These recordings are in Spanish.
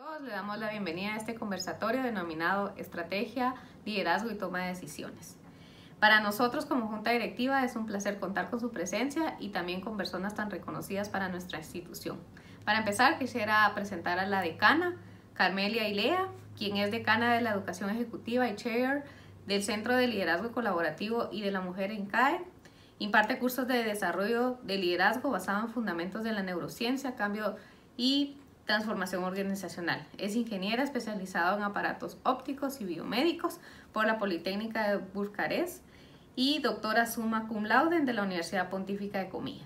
Todos le damos la bienvenida a este conversatorio denominado Estrategia, Liderazgo y Toma de Decisiones. Para nosotros como Junta Directiva es un placer contar con su presencia y también con personas tan reconocidas para nuestra institución. Para empezar, quisiera presentar a la decana, Carmelia Ilea, quien es decana de la Educación Ejecutiva y Chair del Centro de Liderazgo Colaborativo y de la Mujer en CAE. Imparte cursos de desarrollo de liderazgo basado en fundamentos de la neurociencia, cambio y transformación organizacional. Es ingeniera especializada en aparatos ópticos y biomédicos por la Politécnica de Bucarest y doctora summa cum laude de la Universidad Pontífica de Comilla.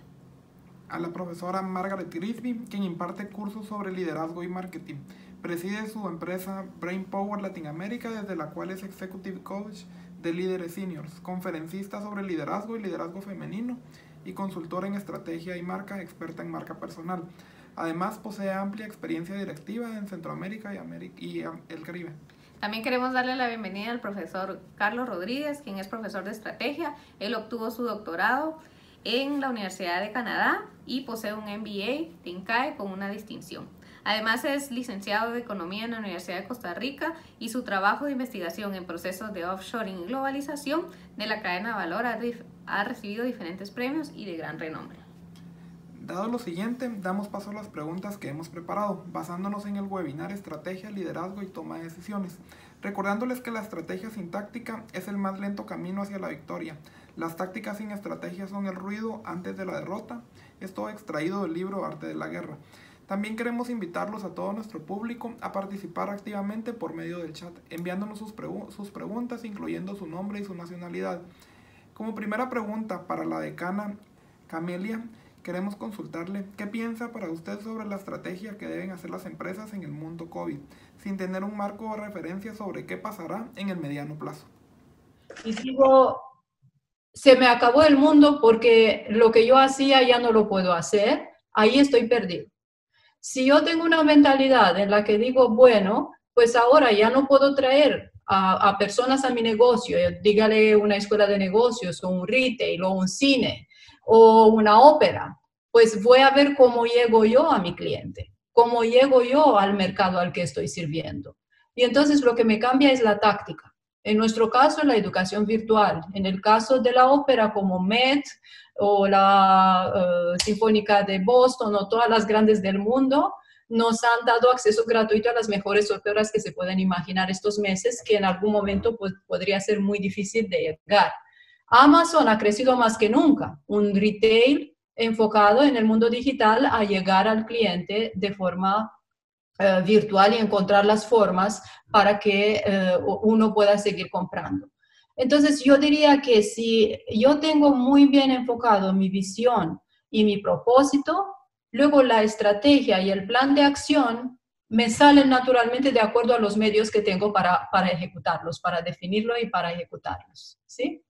A la profesora Margaret Grisby, quien imparte cursos sobre liderazgo y marketing. Preside su empresa Brain Power Latinoamérica, desde la cual es Executive Coach de líderes seniors, conferencista sobre liderazgo y liderazgo femenino y consultora en estrategia y marca, experta en marca personal. Además, posee amplia experiencia directiva en Centroamérica y el Caribe. También queremos darle la bienvenida al profesor Carlos Rodríguez, quien es profesor de estrategia. Él obtuvo su doctorado en la Universidad de Canadá y posee un MBA de INCAE con una distinción. Además es licenciado de Economía en la Universidad de Costa Rica y su trabajo de investigación en procesos de offshoring y globalización de la cadena de valor ha recibido diferentes premios y de gran renombre. Dado lo siguiente, damos paso a las preguntas que hemos preparado, basándonos en el webinar Estrategia, Liderazgo y Toma de Decisiones, recordándoles que la estrategia sin táctica es el más lento camino hacia la victoria. Las tácticas sin estrategia son el ruido antes de la derrota. Esto extraído del libro Arte de la Guerra. También queremos invitarlos a todo nuestro público a participar activamente por medio del chat, enviándonos sus preguntas, incluyendo su nombre y su nacionalidad. Como primera pregunta para la decana Camelia, queremos consultarle qué piensa para usted sobre la estrategia que deben hacer las empresas en el mundo COVID, sin tener un marco de referencia sobre qué pasará en el mediano plazo. Y digo, se me acabó el mundo porque lo que yo hacía ya no lo puedo hacer, ahí estoy perdido. Si yo tengo una mentalidad en la que digo, bueno, pues ahora ya no puedo traer a personas a mi negocio, dígale una escuela de negocios o un retail o un cine o una ópera, pues voy a ver cómo llego yo a mi cliente, cómo llego yo al mercado al que estoy sirviendo. Y entonces lo que me cambia es la táctica. En nuestro caso, la educación virtual. En el caso de la ópera como Met o la Sinfónica de Boston o todas las grandes del mundo, nos han dado acceso gratuito a las mejores óperas que se pueden imaginar estos meses, que en algún momento pues, podría ser muy difícil de llegar. Amazon ha crecido más que nunca, un retail enfocado en el mundo digital a llegar al cliente de forma virtual y encontrar las formas para que uno pueda seguir comprando. Entonces, yo diría que si yo tengo muy bien enfocado mi visión y mi propósito, luego la estrategia y el plan de acción me salen naturalmente de acuerdo a los medios que tengo para ejecutarlos, para definirlo y para ejecutarlos. ¿Sí?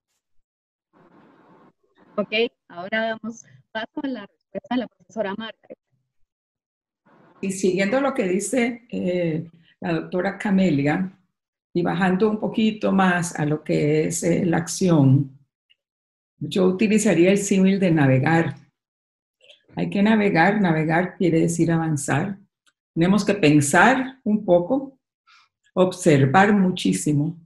Ok, ahora damos paso a la respuesta de la profesora Margaret. Y siguiendo lo que dice la doctora Camelia, y bajando un poquito más a lo que es la acción, yo utilizaría el símil de navegar. Hay que navegar, navegar quiere decir avanzar. Tenemos que pensar un poco, observar muchísimo,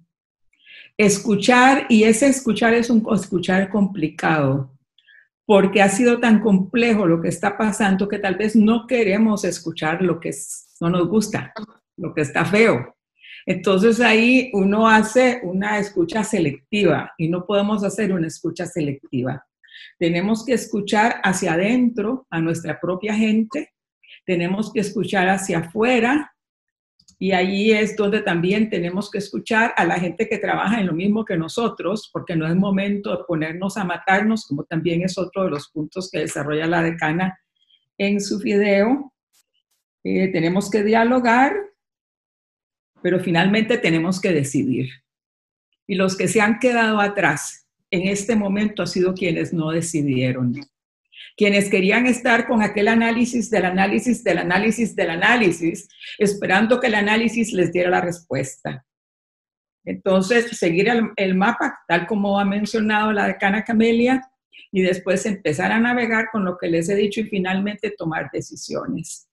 escuchar, y ese escuchar es un escuchar complicado, porque ha sido tan complejo lo que está pasando que tal vez no queremos escuchar lo que no nos gusta, lo que está feo. Entonces ahí uno hace una escucha selectiva y no podemos hacer una escucha selectiva. Tenemos que escuchar hacia adentro a nuestra propia gente, tenemos que escuchar hacia afuera y ahí es donde también tenemos que escuchar a la gente que trabaja en lo mismo que nosotros, porque no es momento de ponernos a matarnos, como también es otro de los puntos que desarrolla la decana en su video. Tenemos que dialogar, pero finalmente tenemos que decidir. Y los que se han quedado atrás en este momento han sido quienes no decidieron. Quienes querían estar con aquel análisis del análisis del análisis del análisis, esperando que el análisis les diera la respuesta. Entonces, seguir el mapa, tal como ha mencionado la decana Camelia, y después empezar a navegar con lo que les he dicho y finalmente tomar decisiones.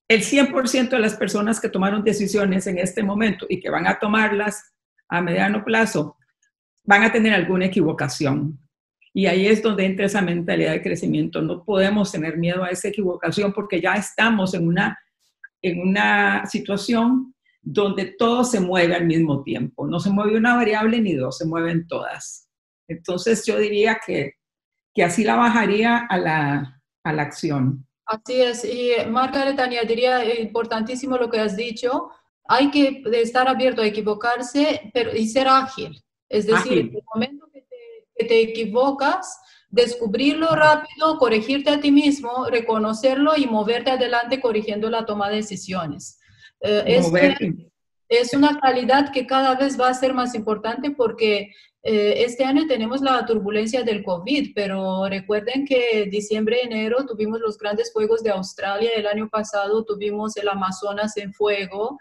el 100% de las personas que tomaron decisiones en este momento y que van a tomarlas a mediano plazo van a tener alguna equivocación. Y ahí es donde entra esa mentalidad de crecimiento. No podemos tener miedo a esa equivocación porque ya estamos en una situación donde todo se mueve al mismo tiempo. No se mueve una variable ni dos, se mueven todas. Entonces yo diría que así la bajaría a la acción. Así es, y Margaret, añadiría importantísimo lo que has dicho, hay que estar abierto a equivocarse y ser ágil. Es decir, en el momento que te equivocas, descubrirlo rápido, corregirte a ti mismo, reconocerlo y moverte adelante corrigiendo la toma de decisiones. Es una calidad que cada vez va a ser más importante porque este año tenemos la turbulencia del COVID, pero recuerden que diciembre, enero tuvimos los grandes fuegos de Australia, el año pasado tuvimos el Amazonas en fuego.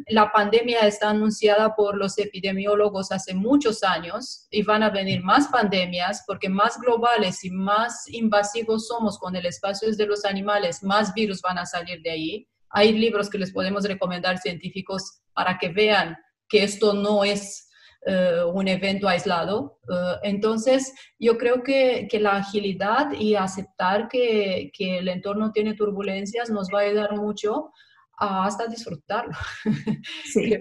La pandemia está anunciada por los epidemiólogos hace muchos años y van a venir más pandemias porque más globales y más invasivos somos con el espacio de los animales, más virus van a salir de ahí. Hay libros que les podemos recomendar científicos para que vean que esto no es un evento aislado. Entonces, yo creo que la agilidad y aceptar que el entorno tiene turbulencias nos va a ayudar mucho hasta disfrutarlo. Sí,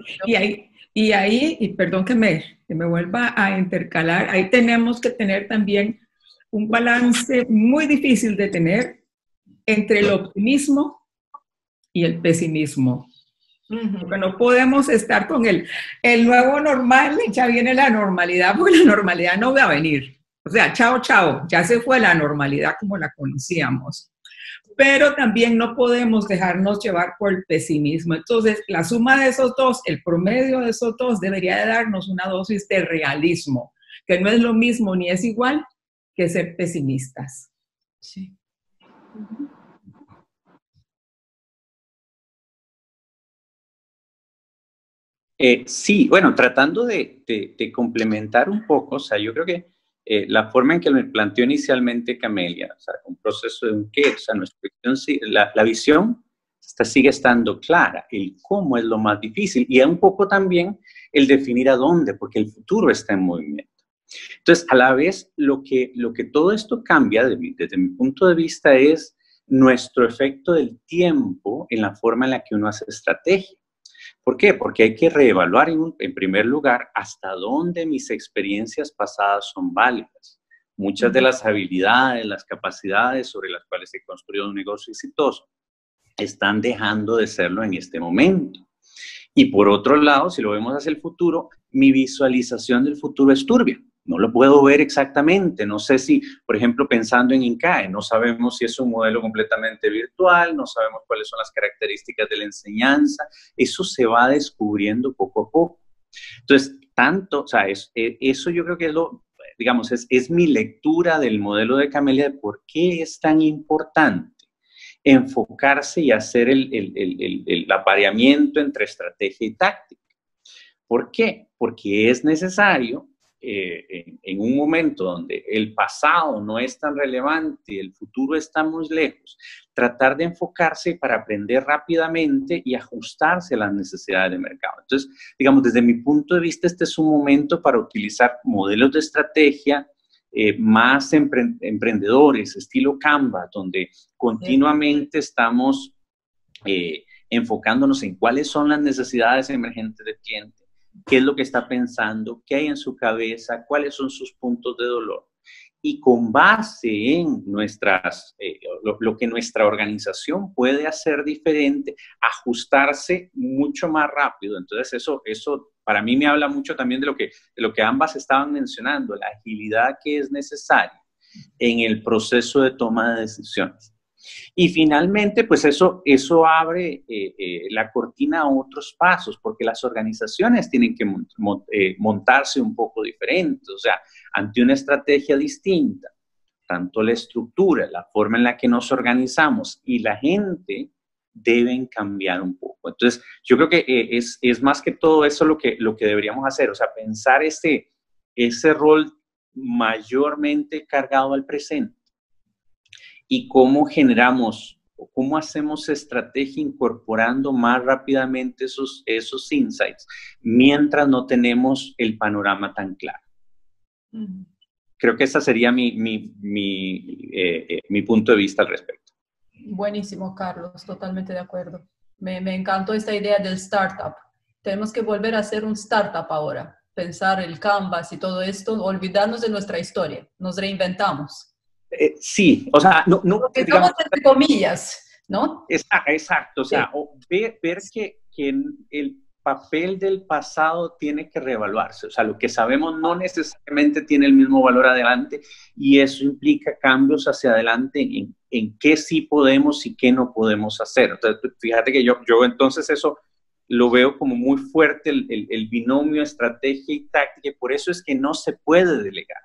y ahí, y perdón que me vuelva a intercalar, ahí tenemos que tener también un balance muy difícil de tener entre el optimismo y el pesimismo. Porque no podemos estar con el nuevo normal, ya viene la normalidad, porque la normalidad no va a venir. O sea, chao, chao, ya se fue la normalidad como la conocíamos. Pero también no podemos dejarnos llevar por el pesimismo. Entonces, la suma de esos dos, el promedio de esos dos, debería de darnos una dosis de realismo, que no es lo mismo ni es igual que ser pesimistas. Sí. Sí, bueno, tratando de complementar un poco, o sea, yo creo que la forma en que me planteó inicialmente Camelia, o sea, un proceso de un qué, o sea, la visión sigue estando clara, el cómo es lo más difícil y es un poco también el definir a dónde, porque el futuro está en movimiento. Entonces, a la vez, lo que todo esto cambia desde mi punto de vista es nuestro efecto del tiempo en la forma en la que uno hace estrategia. ¿Por qué? Porque hay que reevaluar en primer lugar hasta dónde mis experiencias pasadas son válidas. Muchas de las habilidades, las capacidades sobre las cuales he construido un negocio exitoso están dejando de serlo en este momento. Y por otro lado, si lo vemos hacia el futuro, mi visualización del futuro es turbia. No lo puedo ver exactamente. No sé si, por ejemplo, pensando en INCAE, no sabemos si es un modelo completamente virtual, no sabemos cuáles son las características de la enseñanza. Eso se va descubriendo poco a poco. Entonces, o sea, eso yo creo que es digamos, es mi lectura del modelo de Camelia de por qué es tan importante enfocarse y hacer el apareamiento entre estrategia y táctica. ¿Por qué? Porque es necesario en un momento donde el pasado no es tan relevante y el futuro está muy lejos, tratar de enfocarse para aprender rápidamente y ajustarse a las necesidades del mercado. Entonces, digamos, desde mi punto de vista, este es un momento para utilizar modelos de estrategia más emprendedores, estilo Canva, donde continuamente estamos enfocándonos en cuáles son las necesidades emergentes del cliente, qué es lo que está pensando, qué hay en su cabeza, cuáles son sus puntos de dolor. Y con base en lo que nuestra organización puede hacer diferente, ajustarse mucho más rápido. Entonces, eso para mí me habla mucho también de lo que ambas estaban mencionando, la agilidad que es necesaria en el proceso de toma de decisiones. Y finalmente, pues eso abre la cortina a otros pasos, porque las organizaciones tienen que montarse un poco diferentes, o sea, ante una estrategia distinta, tanto la estructura, la forma en la que nos organizamos y la gente deben cambiar un poco. Entonces, yo creo que es más que todo eso lo que deberíamos hacer, o sea, pensar ese rol mayormente cargado al presente y cómo generamos o cómo hacemos estrategia incorporando más rápidamente esos insights mientras no tenemos el panorama tan claro. Creo que ese sería mi punto de vista al respecto. Buenísimo, Carlos, totalmente de acuerdo. Me encantó esta idea del startup. Tenemos que volver a hacer un startup ahora, pensar el Canvas y todo esto, olvidarnos de nuestra historia, nos reinventamos. Sí, o sea, no digamos entre comillas, ¿no? Exacto, o sea, ver que el papel del pasado tiene que reevaluarse, o sea, lo que sabemos no necesariamente tiene el mismo valor adelante y eso implica cambios hacia adelante en qué sí podemos y qué no podemos hacer. Entonces, fíjate que yo entonces eso lo veo como muy fuerte, el binomio estrategia y táctica, y por eso es que no se puede delegar,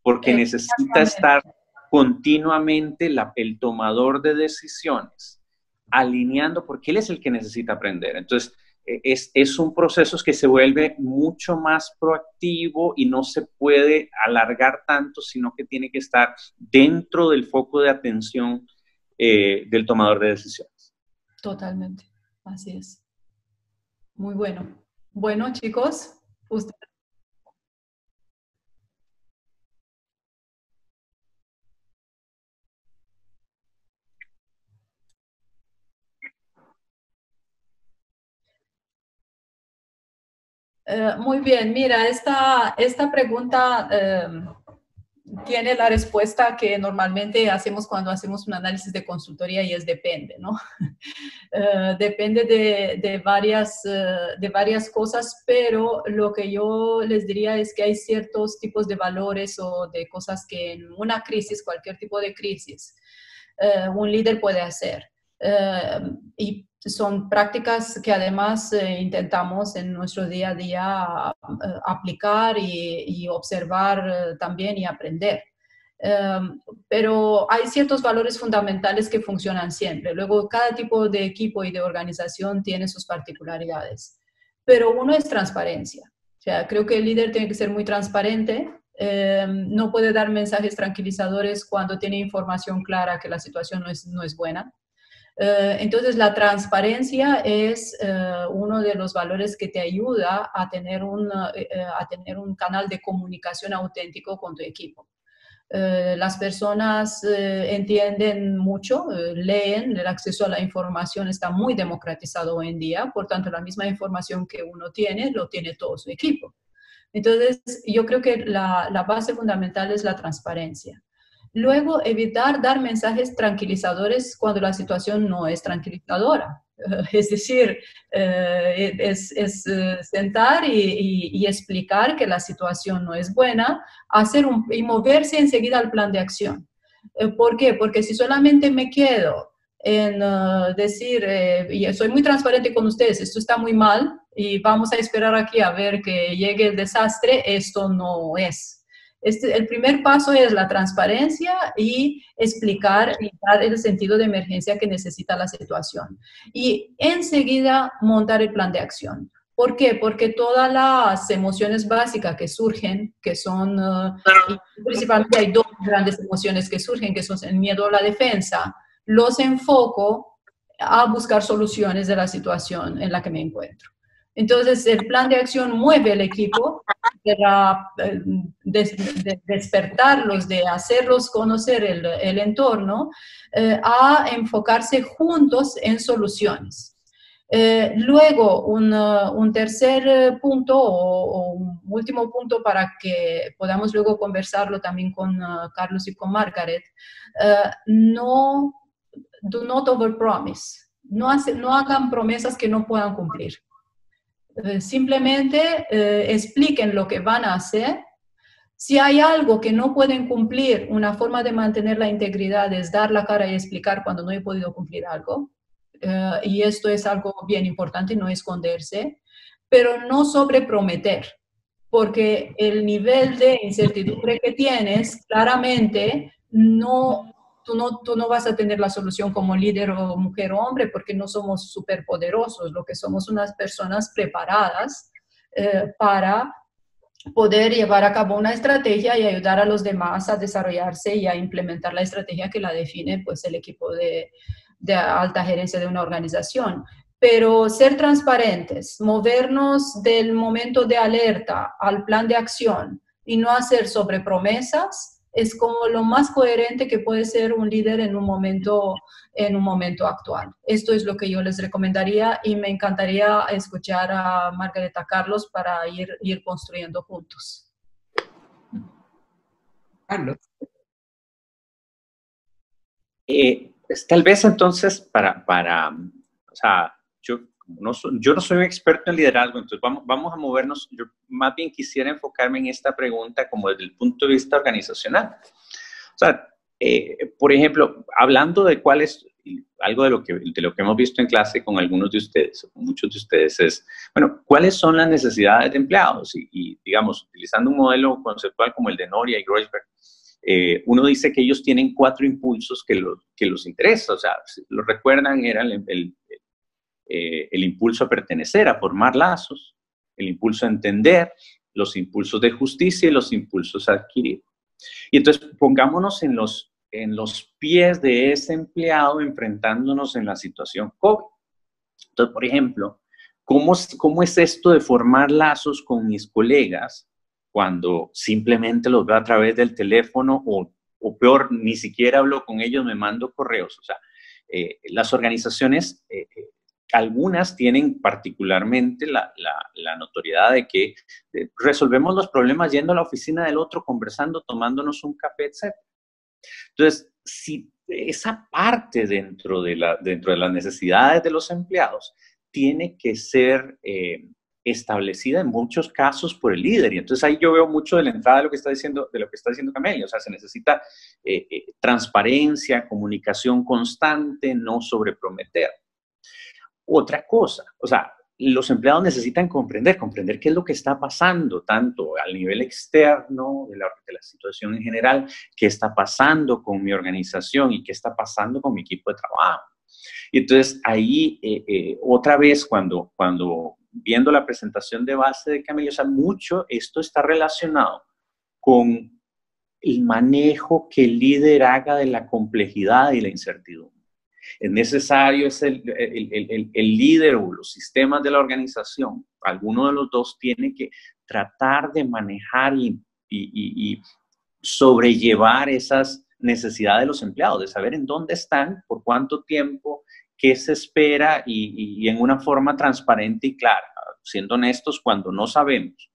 porque necesita estar continuamente el tomador de decisiones alineando, porque él es el que necesita aprender. Entonces, es un proceso que se vuelve mucho más proactivo y no se puede alargar tanto, sino que tiene que estar dentro del foco de atención del tomador de decisiones. Totalmente, así es. Muy bueno. Bueno, chicos, ustedes. Muy bien, mira, esta pregunta tiene la respuesta que normalmente hacemos cuando hacemos un análisis de consultoría y es depende, ¿no? Depende de varias cosas, pero lo que yo les diría es que hay ciertos tipos de valores o de cosas que en una crisis, cualquier tipo de crisis, un líder puede hacer. Y son prácticas que además intentamos en nuestro día a día aplicar y observar también y aprender. Pero hay ciertos valores fundamentales que funcionan siempre. Luego, cada tipo de equipo y de organización tiene sus particularidades. Pero uno es transparencia. O sea, creo que el líder tiene que ser muy transparente. No puede dar mensajes tranquilizadores cuando tiene información clara que la situación no es buena. Entonces, la transparencia es uno de los valores que te ayuda a tener un canal de comunicación auténtico con tu equipo. Las personas entienden mucho, leen, el acceso a la información está muy democratizado hoy en día, por tanto, la misma información que uno tiene, lo tiene todo su equipo. Entonces, yo creo que la base fundamental es la transparencia. Luego, evitar dar mensajes tranquilizadores cuando la situación no es tranquilizadora. Es decir, sentar y explicar que la situación no es buena, y moverse enseguida al plan de acción. ¿Por qué? Porque si solamente me quedo en decir, y soy muy transparente con ustedes, esto está muy mal y vamos a esperar aquí a ver que llegue el desastre, esto no es. El primer paso es la transparencia y explicar y dar el sentido de emergencia que necesita la situación. Y enseguida montar el plan de acción. ¿Por qué? Porque todas las emociones básicas que surgen, que son, principalmente hay dos grandes emociones que surgen, que son el miedo a la defensa, los enfoco a buscar soluciones de la situación en la que me encuentro. Entonces, el plan de acción mueve el equipo de despertarlos, de hacerlos conocer el entorno, a enfocarse juntos en soluciones. Luego, un tercer punto o un último punto para que podamos luego conversarlo también con Carlos y con Margaret, do not overpromise. No hagan promesas que no puedan cumplir. Simplemente expliquen lo que van a hacer. Si hay algo que no pueden cumplir, una forma de mantener la integridad es dar la cara y explicar cuando no he podido cumplir algo. Y esto es algo bien importante, no esconderse, pero no sobreprometer, porque el nivel de incertidumbre que tienes, claramente, tú no vas a tener la solución como líder o mujer o hombre, porque no somos superpoderosos, lo que somos unas personas preparadas para poder llevar a cabo una estrategia y ayudar a los demás a desarrollarse y a implementar la estrategia que la define pues el equipo de alta gerencia de una organización. Pero ser transparentes, movernos del momento de alerta al plan de acción y no hacer sobrepromesas es como lo más coherente que puede ser un líder en un momento actual. Esto es lo que yo les recomendaría y me encantaría escuchar a Margareta Carlos para ir construyendo juntos. Carlos. Pues, tal vez entonces o sea, yo no soy un experto en liderazgo, entonces vamos a movernos. Yo más bien quisiera enfocarme en esta pregunta como desde el punto de vista organizacional. O sea, por ejemplo, hablando de cuál es algo de lo que hemos visto en clase con algunos de ustedes, o con muchos de ustedes, es, bueno, ¿cuáles son las necesidades de empleados? Y digamos, utilizando un modelo conceptual como el de Noria y Groisberg, uno dice que ellos tienen 4 impulsos que los interesa. O sea, si lo recuerdan, era el impulso a pertenecer, a formar lazos, el impulso a entender, los impulsos de justicia y los impulsos a adquirir. Y entonces pongámonos en los pies de ese empleado enfrentándonos en la situación COVID. Entonces, por ejemplo, ¿cómo es esto de formar lazos con mis colegas cuando simplemente los veo a través del teléfono o peor, ni siquiera hablo con ellos, me mando correos? O sea, las organizaciones, algunas tienen particularmente la notoriedad de que resolvemos los problemas yendo a la oficina del otro, conversando, tomándonos un café, etc. Entonces, si esa parte dentro de las necesidades de los empleados tiene que ser establecida en muchos casos por el líder. Y entonces ahí yo veo mucho de la entrada de lo que está diciendo Camelia. O sea, se necesita transparencia, comunicación constante, no sobreprometer. Otra cosa, o sea, los empleados necesitan comprender qué es lo que está pasando, tanto al nivel externo de la situación en general, qué está pasando con mi organización y qué está pasando con mi equipo de trabajo. Y entonces ahí, otra vez, cuando viendo la presentación de base de Camelia, o sea, mucho esto está relacionado con el manejo que el líder haga de la complejidad y la incertidumbre. Es necesario, el líder o los sistemas de la organización, alguno de los dos tiene que tratar de manejar y sobrellevar esas necesidades de los empleados, de saber en dónde están, por cuánto tiempo, qué se espera y en una forma transparente y clara, siendo honestos cuando no sabemos.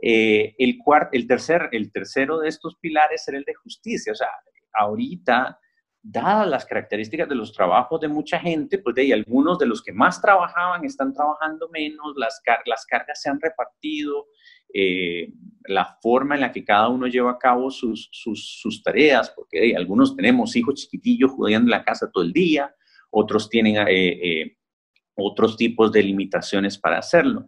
El tercero de estos pilares era el de justicia. O sea, ahorita, dadas las características de los trabajos de mucha gente, pues de ahí algunos de los que más trabajaban están trabajando menos, las cargas se han repartido, la forma en la que cada uno lleva a cabo sus tareas, porque algunos tenemos hijos chiquitillos jugando en la casa todo el día, otros tienen otros tipos de limitaciones para hacerlo.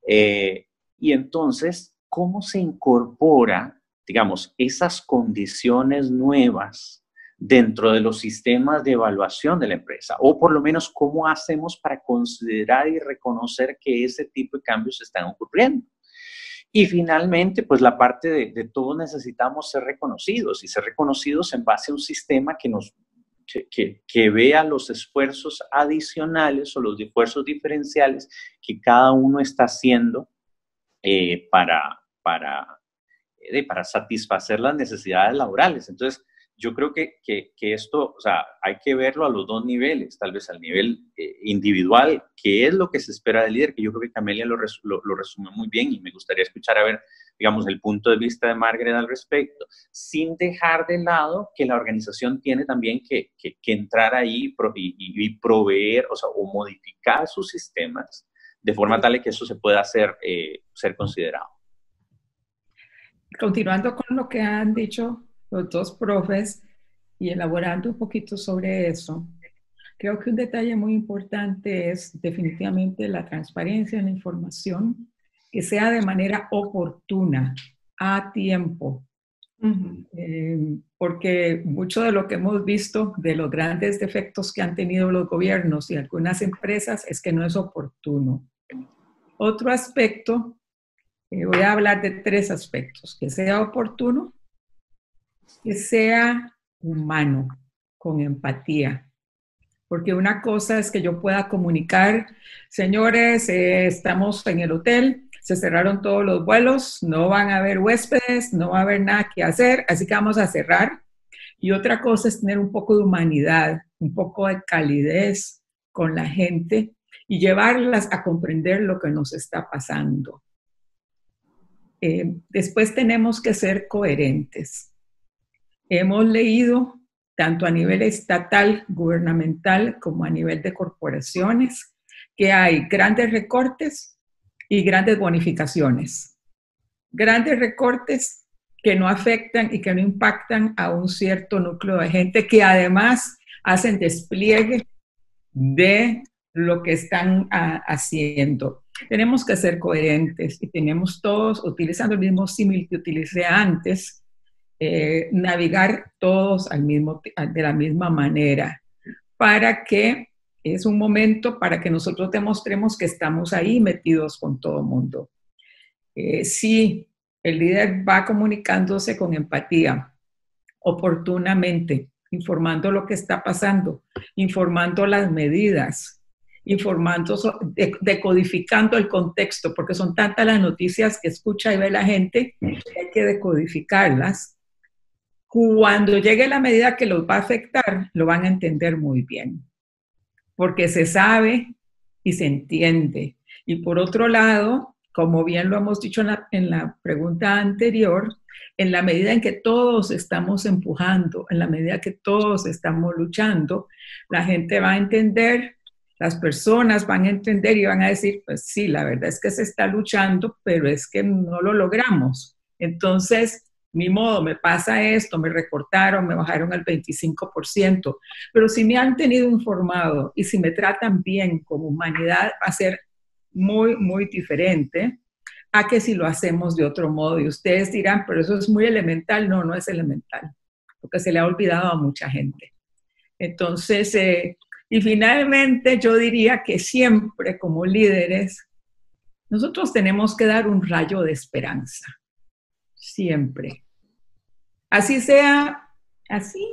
Y entonces, ¿cómo se incorpora, digamos, esas condiciones nuevas dentro de los sistemas de evaluación de la empresa? O por lo menos, ¿cómo hacemos para considerar y reconocer que ese tipo de cambios están ocurriendo? Y finalmente, pues la parte de todos necesitamos ser reconocidos y ser reconocidos en base a un sistema que vea los esfuerzos adicionales o los esfuerzos diferenciales que cada uno está haciendo para satisfacer las necesidades laborales. Entonces, yo creo que esto, o sea, hay que verlo a los dos niveles, tal vez al nivel individual, que es lo que se espera del líder, que yo creo que Camelia lo resume muy bien y me gustaría escuchar, a ver, digamos, el punto de vista de Margaret al respecto, sin dejar de lado que la organización tiene también que entrar ahí y proveer, o sea, o modificar sus sistemas de forma tal que eso se pueda ser considerado. Continuando con lo que han dicho los dos profes y elaborando un poquito sobre eso, creo que un detalle muy importante es definitivamente la transparencia en la información, que sea de manera oportuna, a tiempo. Porque mucho de lo que hemos visto de los grandes defectos que han tenido los gobiernos y algunas empresas es que no es oportuno. Otro aspecto Voy a hablar de 3 aspectos: que sea oportuno, que sea humano, con empatía. Porque una cosa es que yo pueda comunicar, señores, estamos en el hotel, se cerraron todos los vuelos, no van a haber huéspedes, no va a haber nada que hacer, así que vamos a cerrar. Y otra cosa es tener un poco de humanidad, un poco de calidez con la gente y llevarlas a comprender lo que nos está pasando. Después tenemos que ser coherentes. Hemos leído tanto a nivel estatal, gubernamental, como a nivel de corporaciones, que hay grandes recortes y grandes bonificaciones. Grandes recortes que no afectan y que no impactan a un cierto núcleo de gente, que además hacen despliegue de lo que están haciendo. Tenemos que ser coherentes y tenemos todos, utilizando el mismo símil que utilicé antes, navegar todos de la misma manera, para que es un momento para que nosotros demostremos que estamos ahí metidos con todo el mundo. Si el líder va comunicándose con empatía, oportunamente, informando lo que está pasando, informando las medidas, informando, decodificando el contexto, porque son tantas las noticias que escucha y ve la gente que hay que decodificarlas. Cuando llegue la medida que los va a afectar, lo van a entender muy bien, porque se sabe y se entiende. Y por otro lado, como bien lo hemos dicho en la pregunta anterior, en la medida en que todos estamos empujando, en la medida que todos estamos luchando, la gente va a entender, las personas van a entender y van a decir, pues sí, la verdad es que se está luchando, pero es que no lo logramos. Entonces, ni modo, me pasa esto, me recortaron, me bajaron al 25%, pero si me han tenido informado y si me tratan bien como humanidad, va a ser muy, muy diferente a que si lo hacemos de otro modo. Y ustedes dirán, pero eso es muy elemental. No, no es elemental, porque se le ha olvidado a mucha gente. Entonces, y finalmente yo diría que siempre como líderes, nosotros tenemos que dar un rayo de esperanza, siempre. Así sea, así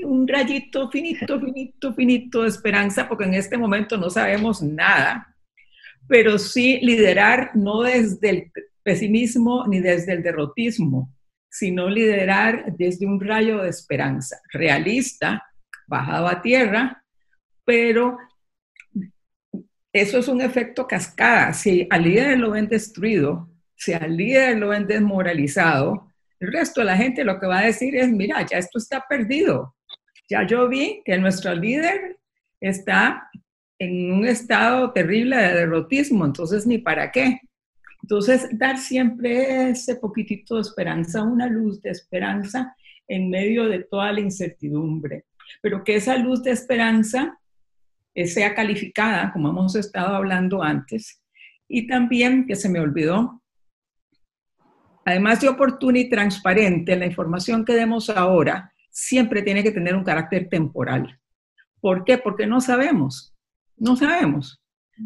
un rayito finito, finito, finito de esperanza, porque en este momento no sabemos nada, pero sí liderar no desde el pesimismo ni desde el derrotismo, sino liderar desde un rayo de esperanza, realista, bajado a tierra, pero eso es un efecto cascada. Si al líder lo ven destruido, si al líder lo ven desmoralizado, el resto de la gente lo que va a decir es, mira, ya esto está perdido. Ya yo vi que nuestro líder está en un estado terrible de derrotismo, entonces ni para qué. Entonces, dar siempre ese poquitito de esperanza, una luz de esperanza en medio de toda la incertidumbre, pero que esa luz de esperanza sea calificada, como hemos estado hablando antes, y también, que se me olvidó, además de oportuna y transparente, la información que demos ahora siempre tiene que tener un carácter temporal. ¿Por qué? Porque no sabemos, no sabemos.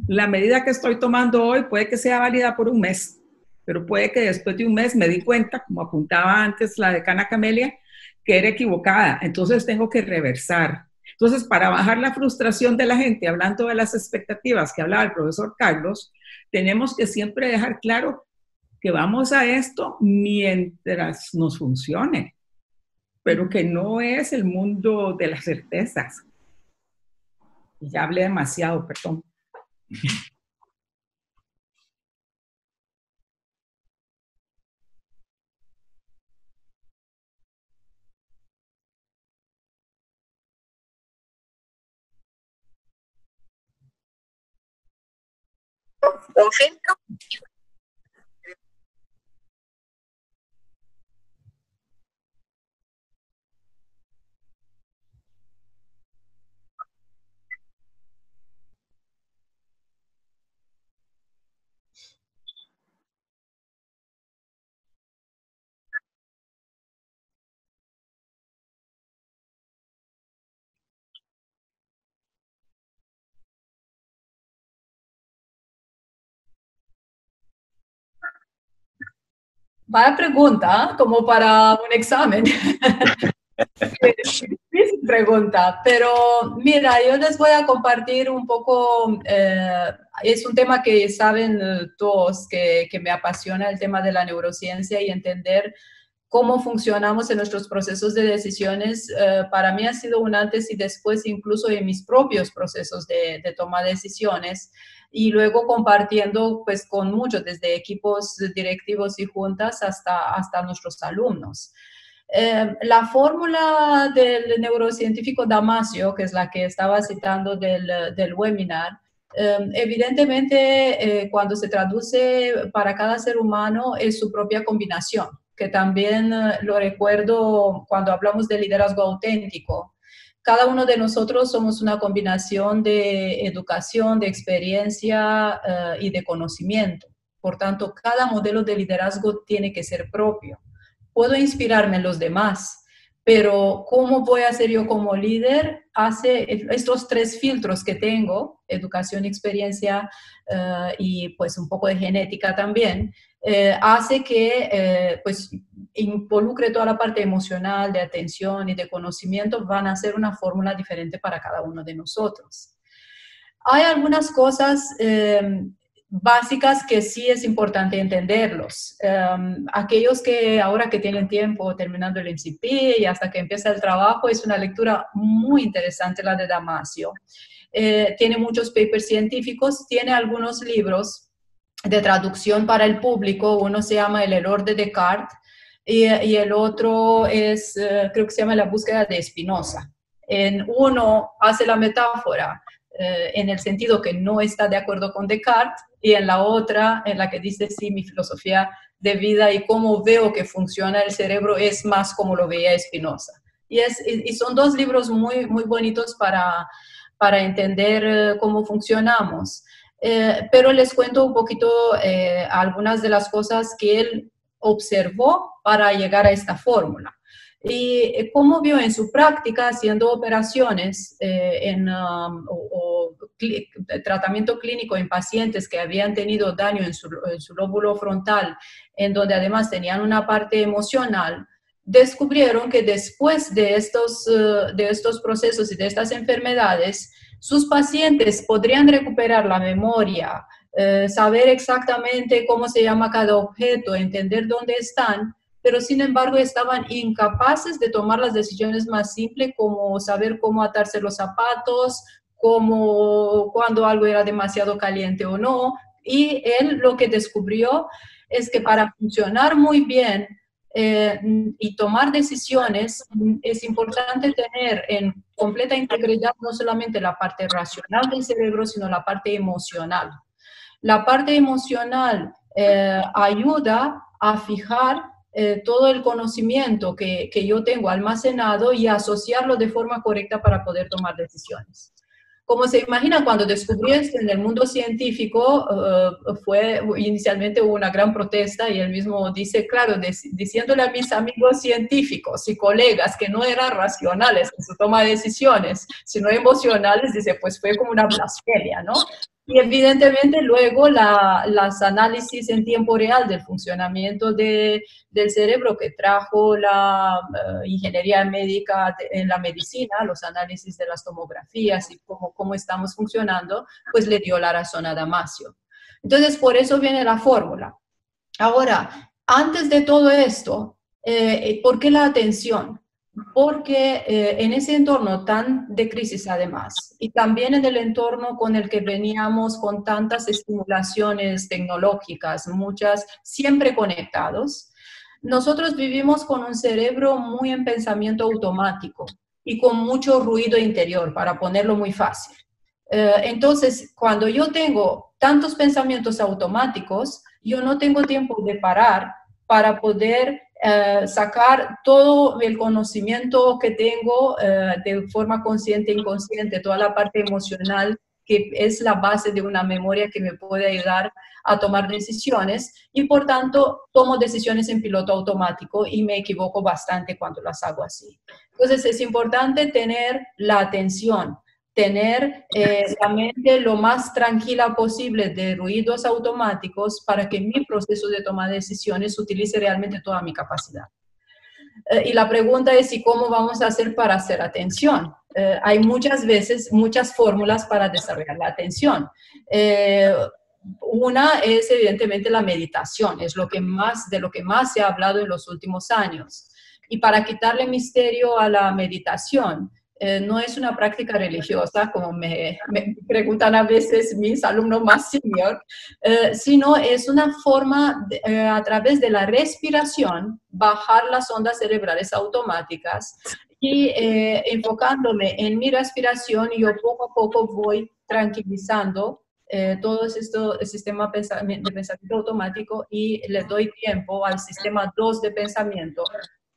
La medida que estoy tomando hoy puede que sea válida por un mes, pero puede que después de un mes me di cuenta, como apuntaba antes la decana Camelia, que era equivocada. Entonces tengo que reversar. Entonces, para bajar la frustración de la gente, hablando de las expectativas que hablaba el profesor Carlos, tenemos que siempre dejar claro que vamos a esto mientras nos funcione, pero que no es el mundo de las certezas. Ya hablé demasiado, perdón. Vaya pregunta, como para un examen. Difícil pregunta, pero mira, yo les voy a compartir un poco, es un tema que saben todos que me apasiona, el tema de la neurociencia y entender cómo funcionamos en nuestros procesos de decisiones. Para mí ha sido un antes y después incluso en mis propios procesos de toma de decisiones, y luego compartiendo pues con muchos, desde equipos directivos y juntas hasta nuestros alumnos. La fórmula del neurocientífico Damasio, que es la que estaba citando del webinar, evidentemente cuando se traduce para cada ser humano es su propia combinación, que también lo recuerdo cuando hablamos de liderazgo auténtico. Cada uno de nosotros somos una combinación de educación, de experiencia y de conocimiento. Por tanto, cada modelo de liderazgo tiene que ser propio. Puedo inspirarme en los demás, pero ¿cómo voy a ser yo como líder? Hace estos 3 filtros que tengo, educación, experiencia y pues un poco de genética también, hace que pues involucre toda la parte emocional, de atención y de conocimiento, van a ser una fórmula diferente para cada uno de nosotros. Hay algunas cosas básicas que sí es importante entenderlos. Aquellos que ahora que tienen tiempo terminando el MCP y hasta que empieza el trabajo, es una lectura muy interesante la de Damasio. Tiene muchos papers científicos, tiene algunos libros de traducción para el público. Uno se llama El error de Descartes y el otro es, creo que se llama La búsqueda de Spinoza. En uno hace la metáfora en el sentido que no está de acuerdo con Descartes, y en la otra, en la que dice, sí, mi filosofía de vida y cómo veo que funciona el cerebro es más como lo veía Spinoza. Y son 2 libros muy, muy bonitos para entender cómo funcionamos. Pero les cuento un poquito algunas de las cosas que él observó para llegar a esta fórmula. Y cómo vio en su práctica haciendo operaciones tratamiento clínico en pacientes que habían tenido daño en su lóbulo frontal, en donde además tenían una parte emocional, descubrieron que después de estos procesos y de estas enfermedades, sus pacientes podrían recuperar la memoria, saber exactamente cómo se llama cada objeto, entender dónde están, pero sin embargo estaban incapaces de tomar las decisiones más simples, como saber cómo atarse los zapatos, como cuando algo era demasiado caliente o no. Y él lo que descubrió es que para funcionar muy bien y tomar decisiones, es importante tener en completa integridad no solamente la parte racional del cerebro, sino la parte emocional. La parte emocional ayuda a fijar todo el conocimiento que yo tengo almacenado y asociarlo de forma correcta para poder tomar decisiones. Como se imagina, cuando descubrí esto en el mundo científico, inicialmente hubo una gran protesta, y él mismo dice, claro, diciéndole a mis amigos científicos y colegas que no eran racionales en su toma de decisiones, sino emocionales, dice, pues fue como una blasfemia, ¿no? Y evidentemente luego las análisis en tiempo real del funcionamiento del cerebro que trajo la ingeniería médica en la medicina, los análisis de las tomografías y cómo estamos funcionando, pues le dio la razón a Damasio. Entonces, por eso viene la fórmula. Ahora, antes de todo esto, ¿por qué la atención? Porque en ese entorno tan de crisis además, y también en el entorno con el que veníamos con tantas estimulaciones tecnológicas, muchas siempre conectados, nosotros vivimos con un cerebro muy en pensamiento automático y con mucho ruido interior, para ponerlo muy fácil. Entonces, cuando yo tengo tantos pensamientos automáticos, yo no tengo tiempo de parar para poder sacar todo el conocimiento que tengo de forma consciente e inconsciente, toda la parte emocional que es la base de una memoria que me puede ayudar a tomar decisiones, y por tanto tomo decisiones en piloto automático y me equivoco bastante cuando las hago así. Entonces es importante tener la atención, tener la mente lo más tranquila posible de ruidos automáticos para que mi proceso de toma de decisiones utilice realmente toda mi capacidad. Y la pregunta es, ¿y cómo vamos a hacer para hacer atención? Hay muchas veces, muchas fórmulas para desarrollar la atención. Una es evidentemente la meditación, es de lo que más se ha hablado en los últimos años. Y para quitarle misterio a la meditación, no es una práctica religiosa, como me preguntan a veces mis alumnos más senior, sino es una forma, a través de la respiración, bajar las ondas cerebrales automáticas y enfocándome en mi respiración, yo poco a poco voy tranquilizando todo esto, el sistema de pensamiento automático y le doy tiempo al sistema 2 de pensamiento,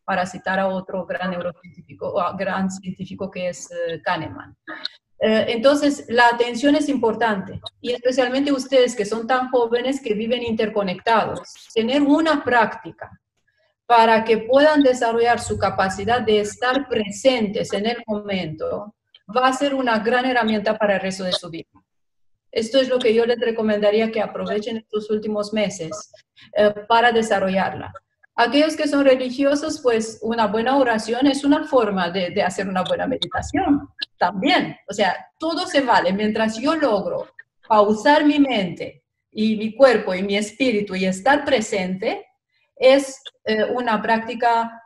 para citar a otro gran neurocientífico, o gran científico que es Kahneman. Entonces, la atención es importante, y especialmente ustedes que son tan jóvenes que viven interconectados. Tener una práctica para que puedan desarrollar su capacidad de estar presentes en el momento va a ser una gran herramienta para el resto de su vida. Esto es lo que yo les recomendaría que aprovechen estos últimos meses para desarrollarla. Aquellos que son religiosos, pues una buena oración es una forma de hacer una buena meditación también. O sea, todo se vale. Mientras yo logro pausar mi mente y mi cuerpo y mi espíritu y estar presente, es una práctica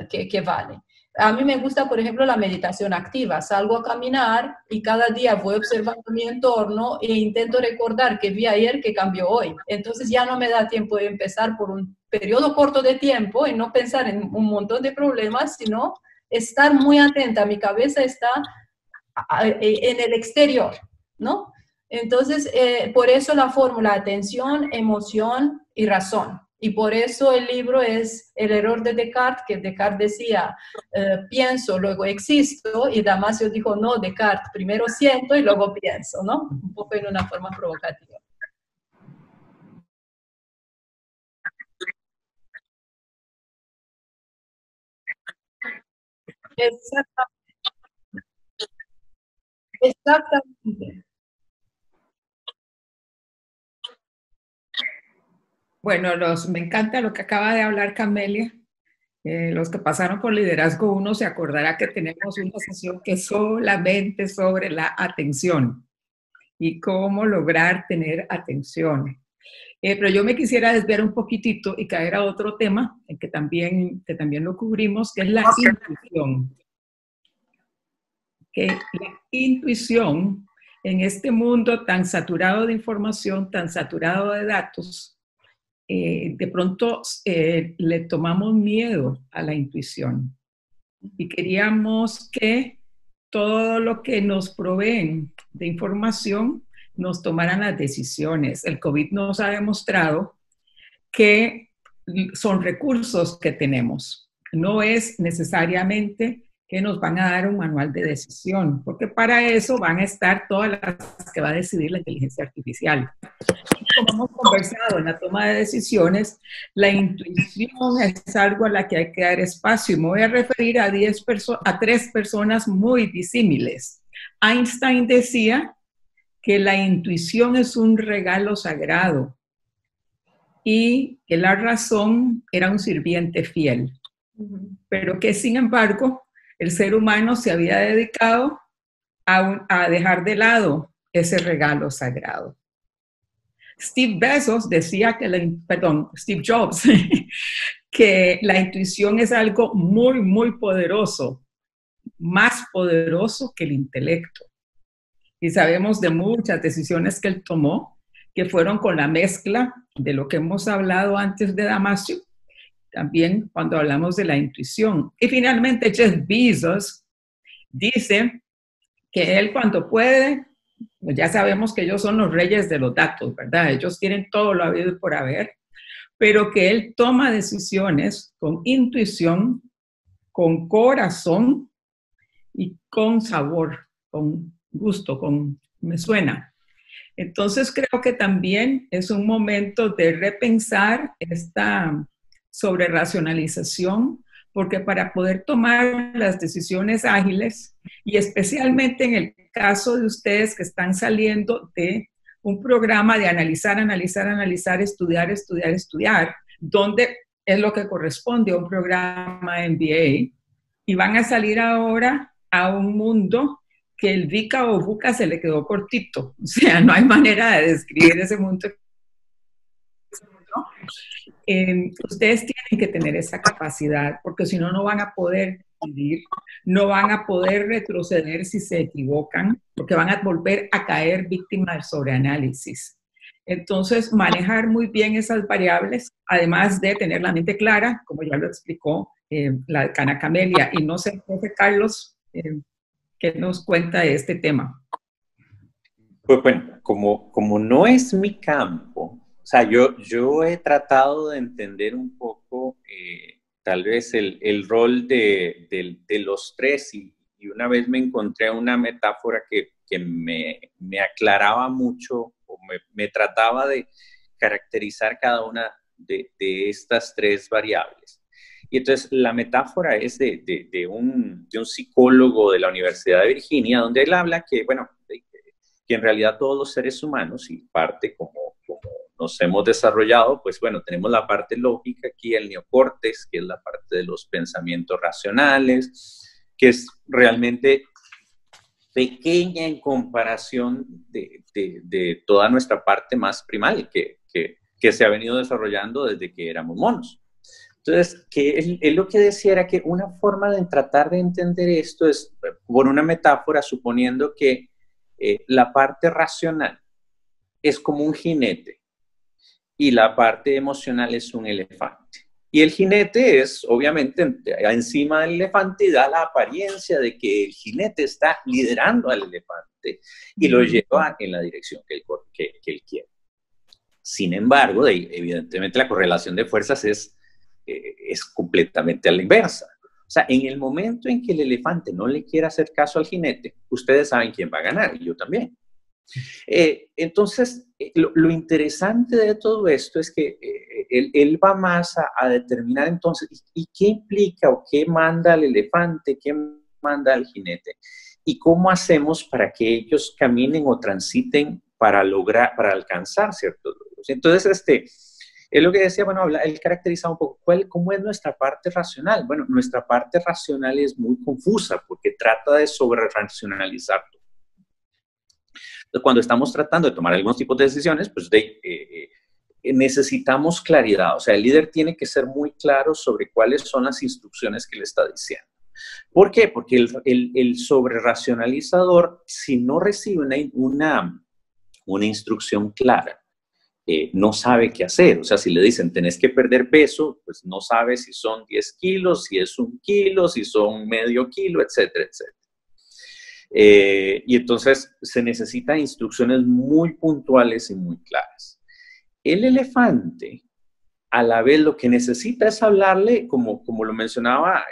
que vale. A mí me gusta, por ejemplo, la meditación activa. Salgo a caminar y cada día voy observando mi entorno e intento recordar qué vi ayer, qué cambió hoy. Entonces ya no me da tiempo de empezar por un periodo corto de tiempo y no pensar en un montón de problemas, sino estar muy atenta. Mi cabeza está en el exterior, ¿no? Entonces, por eso la fórmula atención, emoción y razón. Y por eso el libro es El error de Descartes, que Descartes decía, pienso, luego existo, y Damasio dijo, no, Descartes, primero siento y luego pienso, ¿no? Un poco en una forma provocativa. Exactamente. Exactamente. Bueno, me encanta lo que acaba de hablar Camelia. Los que pasaron por Liderazgo 1 se acordará que tenemos una sesión que es solamente sobre la atención y cómo lograr tener atención. Pero yo me quisiera desviar un poquitito y caer a otro tema en que también lo cubrimos, que es la intuición. Que la intuición en este mundo tan saturado de información, tan saturado de datos, de pronto le tomamos miedo a la intuición y queríamos que todo lo que nos proveen de información nos tomaran las decisiones. El COVID nos ha demostrado que son recursos que tenemos. No es necesariamente que nos van a dar un manual de decisión, porque para eso van a estar todas las que va a decidir la inteligencia artificial. Como hemos conversado en la toma de decisiones, la intuición es algo a la que hay que dar espacio, y me voy a referir a 3 personas muy disímiles. Einstein decía que la intuición es un regalo sagrado y que la razón era un sirviente fiel, pero que sin embargo el ser humano se había dedicado a dejar de lado ese regalo sagrado. Steve Jobs, que la intuición es algo muy, muy poderoso, más poderoso que el intelecto. Y sabemos de muchas decisiones que él tomó, que fueron con la mezcla de lo que hemos hablado antes de Damasio, también cuando hablamos de la intuición. Y finalmente Jeff Bezos dice que él cuando puede, pues ya sabemos que ellos son los reyes de los datos, ¿verdad? Ellos tienen todo lo habido y por haber, pero que él toma decisiones con intuición, con corazón y con sabor, con gusto, me suena. Entonces creo que también es un momento de repensar esta sobre racionalización porque para poder tomar las decisiones ágiles, y especialmente en el caso de ustedes que están saliendo de un programa de analizar, analizar, analizar, estudiar, estudiar, estudiar, donde es lo que corresponde a un programa MBA, y van a salir ahora a un mundo que el VICA o VUCA se le quedó cortito. O sea, no hay manera de describir ese mundo. Ustedes tienen que tener esa capacidad, porque si no, no van a poder decidir, no van a poder retroceder si se equivocan, porque van a volver a caer víctimas del sobreanálisis. Entonces, manejar muy bien esas variables, además de tener la mente clara, como ya lo explicó la decana Camelia, y no sé, profe Carlos, ¿qué nos cuenta de este tema? Pues bueno, como no es mi campo, o sea, yo he tratado de entender un poco tal vez el rol de los tres, y una vez me encontré una metáfora que me aclaraba mucho, o me trataba de caracterizar cada una de estas tres variables. Y entonces la metáfora es de un psicólogo de la Universidad de Virginia, donde él habla que, bueno, que en realidad todos los seres humanos, y parte como nos hemos desarrollado, pues bueno, tenemos la parte lógica aquí, el neocórtex, que es la parte de los pensamientos racionales, que es realmente pequeña en comparación de toda nuestra parte más primal, que se ha venido desarrollando desde que éramos monos. Entonces, que él lo que decía era que una forma de tratar de entender esto es por una metáfora, suponiendo que la parte racional es como un jinete y la parte emocional es un elefante. Y el jinete es, obviamente, encima del elefante y da la apariencia de que el jinete está liderando al elefante y lo lleva en la dirección que él quiere. Sin embargo, evidentemente la correlación de fuerzas es completamente a la inversa. O sea, en el momento en que el elefante no le quiera hacer caso al jinete, ustedes saben quién va a ganar, y yo también. Entonces, lo interesante de todo esto es que él va más a determinar entonces, ¿y qué implica o qué manda el elefante, qué manda el jinete? ¿Y cómo hacemos para que ellos caminen o transiten para alcanzar ciertos logros? Entonces, es lo que decía, bueno, él caracteriza un poco cómo es nuestra parte racional. Bueno, nuestra parte racional es muy confusa porque trata de sobre-racionalizar todo. Cuando estamos tratando de tomar algunos tipos de decisiones, pues necesitamos claridad. O sea, el líder tiene que ser muy claro sobre cuáles son las instrucciones que le está diciendo. ¿Por qué? Porque el sobre-racionalizador, si no recibe una instrucción clara, no sabe qué hacer. O sea, si le dicen, tenés que perder peso, pues no sabe si son 10 kilos, si es 1 kilo, si son medio kilo, etcétera, etcétera. Y entonces se necesitan instrucciones muy puntuales y muy claras. El elefante, a la vez, lo que necesita es hablarle, como lo mencionaba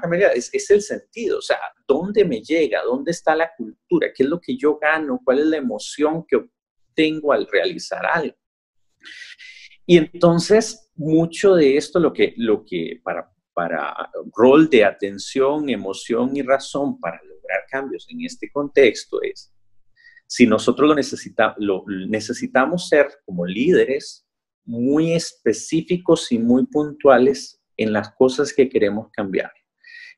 Camelia, es el sentido. O sea, ¿dónde me llega? ¿Dónde está la cultura? ¿Qué es lo que yo gano? ¿Cuál es la emoción que obtengo al realizar algo? Y entonces, mucho de esto, lo que para rol de atención, emoción y razón para lograr cambios en este contexto es, si nosotros lo necesitamos ser como líderes muy específicos y muy puntuales en las cosas que queremos cambiar.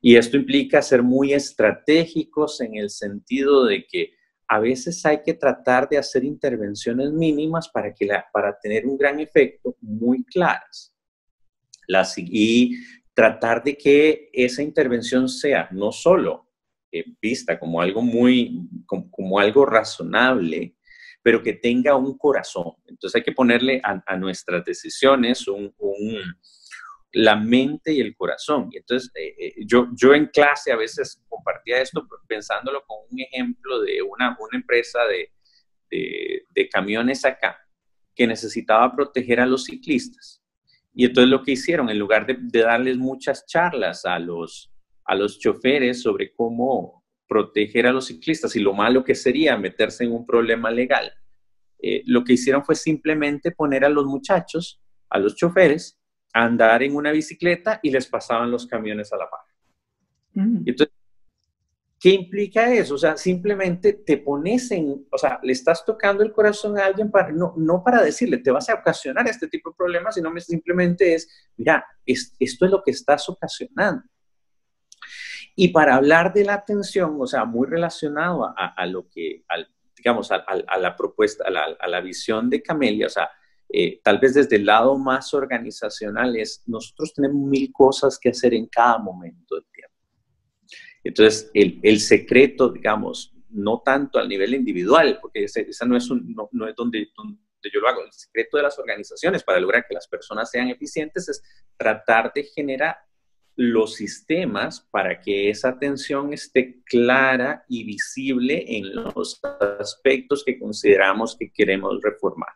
Y esto implica ser muy estratégicos en el sentido de que a veces hay que tratar de hacer intervenciones mínimas para tener un gran efecto, muy claras. Y tratar de que esa intervención sea no solo vista como algo como algo razonable, pero que tenga un corazón. Entonces hay que ponerle a nuestras decisiones la mente y el corazón. Y entonces yo en clase a veces compartía esto pensándolo con un ejemplo de una empresa de camiones acá que necesitaba proteger a los ciclistas. Y entonces lo que hicieron, en lugar de darles muchas charlas a los choferes sobre cómo proteger a los ciclistas y lo malo que sería meterse en un problema legal, lo que hicieron fue simplemente poner a los muchachos, a los choferes, a andar en una bicicleta y les pasaban los camiones a la par. Entonces, ¿qué implica eso? O sea, simplemente te pones o sea, le estás tocando el corazón a alguien para, no para decirle, te vas a ocasionar este tipo de problemas, sino simplemente es, mira, esto es lo que estás ocasionando. Y para hablar de la atención, o sea, muy relacionado a lo que, digamos, a la propuesta, a la visión de Camelia, o sea, tal vez desde el lado más organizacional nosotros tenemos 1000 cosas que hacer en cada momento del tiempo. Entonces, el secreto, digamos, no tanto al nivel individual, porque esa no es donde yo lo hago. El secreto de las organizaciones para lograr que las personas sean eficientes es tratar de generar los sistemas para que esa atención esté clara y visible en los aspectos que consideramos que queremos reformar.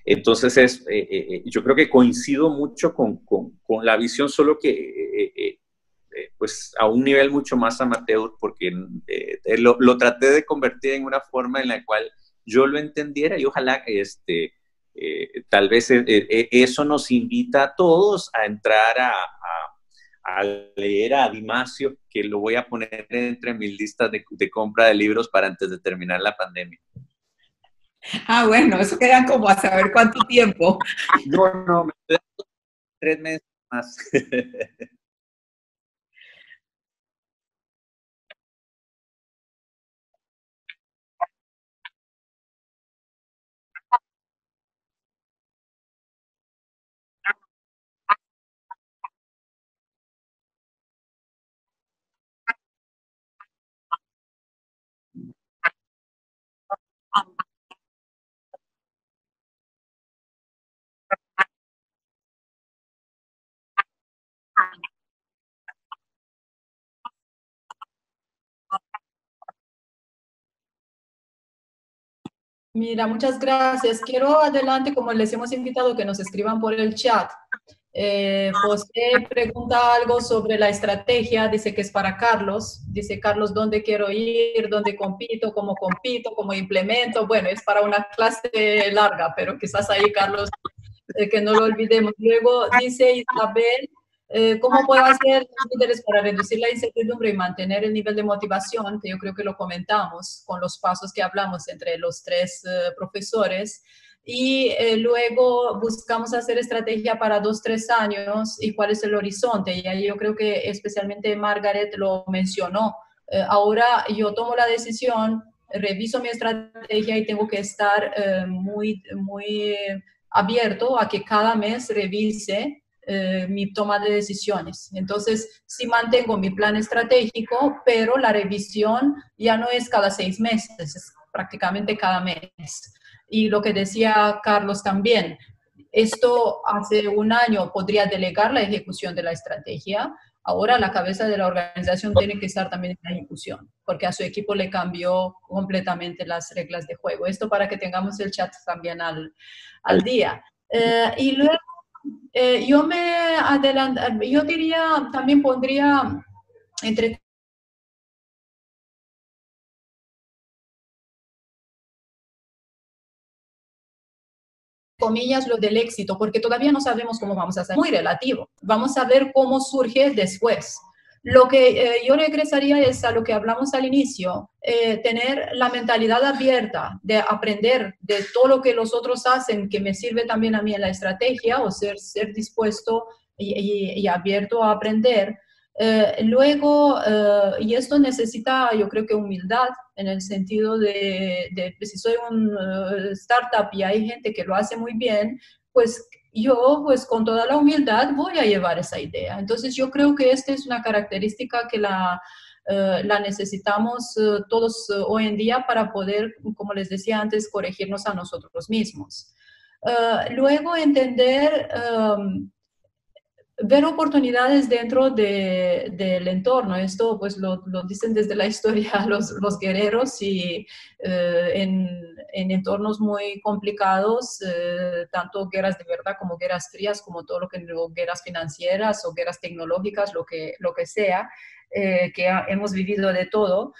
Entonces, yo creo que coincido mucho con la visión, solo que pues a un nivel mucho más amateur, porque lo traté de convertir en una forma en la cual yo lo entendiera y ojalá tal vez eso nos invita a todos a entrar a leer a Dimasio, que lo voy a poner entre mis listas de compra de libros para antes de terminar la pandemia. Bueno, eso quedan como a saber cuánto tiempo. No, me quedan 3 meses más. Mira, muchas gracias. Quiero adelante, como les hemos invitado, que nos escriban por el chat. José pregunta algo sobre la estrategia, dice que es para Carlos. Dice, Carlos, ¿dónde quiero ir? ¿Dónde compito? ¿Cómo implemento? Bueno, es para una clase larga, pero quizás ahí, Carlos, que no lo olvidemos. Luego dice Isabel, ¿cómo puedo hacer los líderes para reducir la incertidumbre y mantener el nivel de motivación? Que yo creo que lo comentamos con los pasos que hablamos entre los 3 profesores. Y luego buscamos hacer estrategia para 2, 3 años y cuál es el horizonte. Y ahí yo creo que especialmente Margaret lo mencionó. Ahora yo tomo la decisión, reviso mi estrategia y tengo que estar muy abierto a que cada mes revise mi toma de decisiones. Entonces, sí mantengo mi plan estratégico, pero la revisión ya no es cada 6 meses, es prácticamente cada mes. Y lo que decía Carlos también, esto hace un año podría delegar la ejecución de la estrategia, ahora la cabeza de la organización tiene que estar también en la ejecución, porque a su equipo le cambió completamente las reglas de juego. Esto para que tengamos el chat también al día. Y luego yo diría, también pondría entre comillas lo del éxito, porque todavía no sabemos cómo vamos a hacer. Muy relativo. Vamos a ver cómo surge después. Lo que yo regresaría es a lo que hablamos al inicio, tener la mentalidad abierta de aprender de todo lo que los otros hacen, que me sirve también a mí en la estrategia, o ser dispuesto y abierto a aprender. Luego, y esto necesita, yo creo que humildad, en el sentido de si soy un startup y hay gente que lo hace muy bien, pues yo, pues con toda la humildad, voy a llevar esa idea. Entonces, yo creo que esta es una característica que la necesitamos todos hoy en día para poder, como les decía antes, corregirnos a nosotros mismos. Luego, entender... ver oportunidades dentro del entorno. Esto pues lo dicen desde la historia los guerreros y en entornos muy complicados, tanto guerras de verdad como guerras frías, como todo lo que guerras financieras o guerras tecnológicas, lo que sea, que hemos vivido de todo.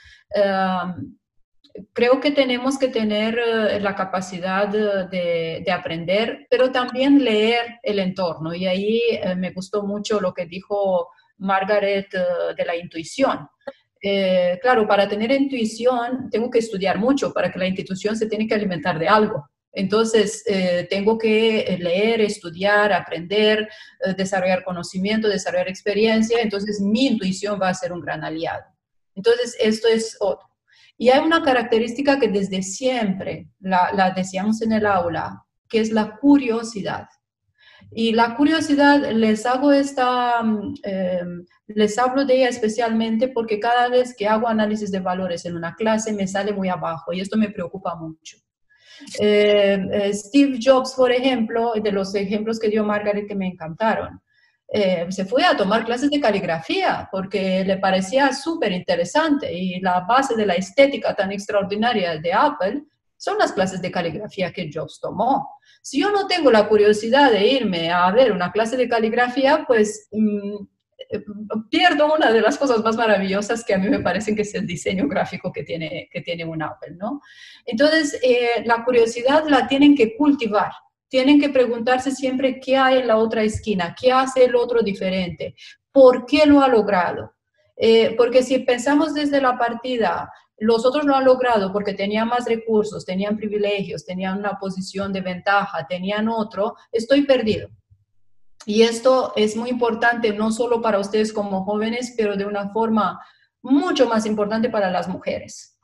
creo que tenemos que tener la capacidad de aprender, pero también leer el entorno. Y ahí me gustó mucho lo que dijo Margaret de la intuición. Claro, para tener intuición tengo que estudiar mucho, para que la intuición se tiene que alimentar de algo. Entonces, tengo que leer, estudiar, aprender, desarrollar conocimiento, desarrollar experiencia. Entonces, mi intuición va a ser un gran aliado. Entonces, esto es otro. Y hay una característica que desde siempre la decíamos en el aula, que es la curiosidad. Y la curiosidad, les hablo de ella especialmente porque cada vez que hago análisis de valores en una clase me sale muy abajo y esto me preocupa mucho. Steve Jobs, por ejemplo, de los ejemplos que dio Margaret que me encantaron, se fue a tomar clases de caligrafía porque le parecía súper interesante y la base de la estética tan extraordinaria de Apple son las clases de caligrafía que Jobs tomó. Si yo no tengo la curiosidad de irme a ver una clase de caligrafía, pues pierdo una de las cosas más maravillosas que a mí me parecen que es el diseño gráfico que tiene un Apple, ¿no? Entonces, la curiosidad la tienen que cultivar. Tienen que preguntarse siempre qué hay en la otra esquina, qué hace el otro diferente, por qué lo ha logrado. Porque si pensamos desde la partida, los otros lo han logrado porque tenían más recursos, tenían privilegios, tenían una posición de ventaja, tenían otro, estoy perdido. Y esto es muy importante, no solo para ustedes como jóvenes, pero de una forma mucho más importante para las mujeres.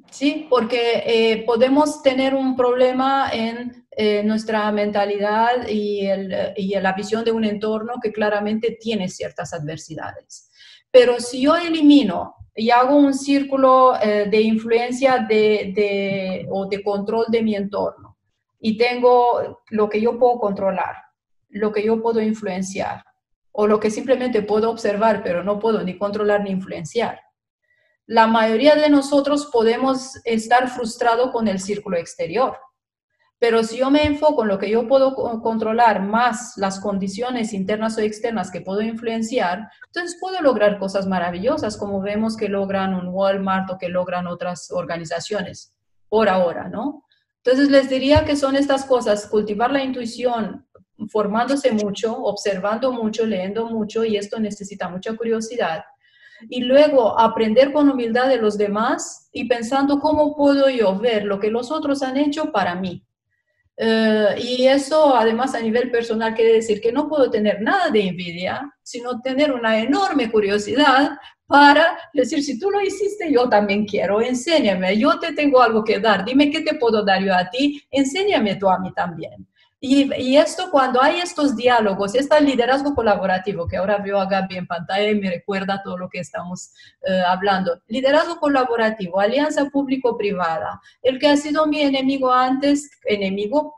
¿Sí? Porque podemos tener un problema en nuestra mentalidad y la visión de un entorno que claramente tiene ciertas adversidades. Pero si yo elimino y hago un círculo de influencia o de control de mi entorno y tengo lo que yo puedo controlar, lo que yo puedo influenciar o lo que simplemente puedo observar pero no puedo ni controlar ni influenciar, la mayoría de nosotros podemos estar frustrados con el círculo exterior. Pero si yo me enfoco en lo que yo puedo controlar más las condiciones internas o externas que puedo influenciar, entonces puedo lograr cosas maravillosas como vemos que logran un Walmart o que logran otras organizaciones por ahora, ¿no? Entonces les diría que son estas cosas, cultivar la intuición, formándose mucho, observando mucho, leyendo mucho, y esto necesita mucha curiosidad. Y luego aprender con humildad de los demás y pensando cómo puedo yo ver lo que los otros han hecho para mí. Y eso además a nivel personal quiere decir que no puedo tener nada de envidia, sino tener una enorme curiosidad para decir, si tú lo hiciste, yo también quiero, enséñame, yo te tengo algo que dar, dime qué te puedo dar yo a ti, enséñame tú a mí también. Y esto, cuando hay estos diálogos, este liderazgo colaborativo, que ahora veo a Gaby en pantalla y me recuerda todo lo que estamos hablando. Liderazgo colaborativo, alianza público-privada. El que ha sido mi enemigo antes, enemigo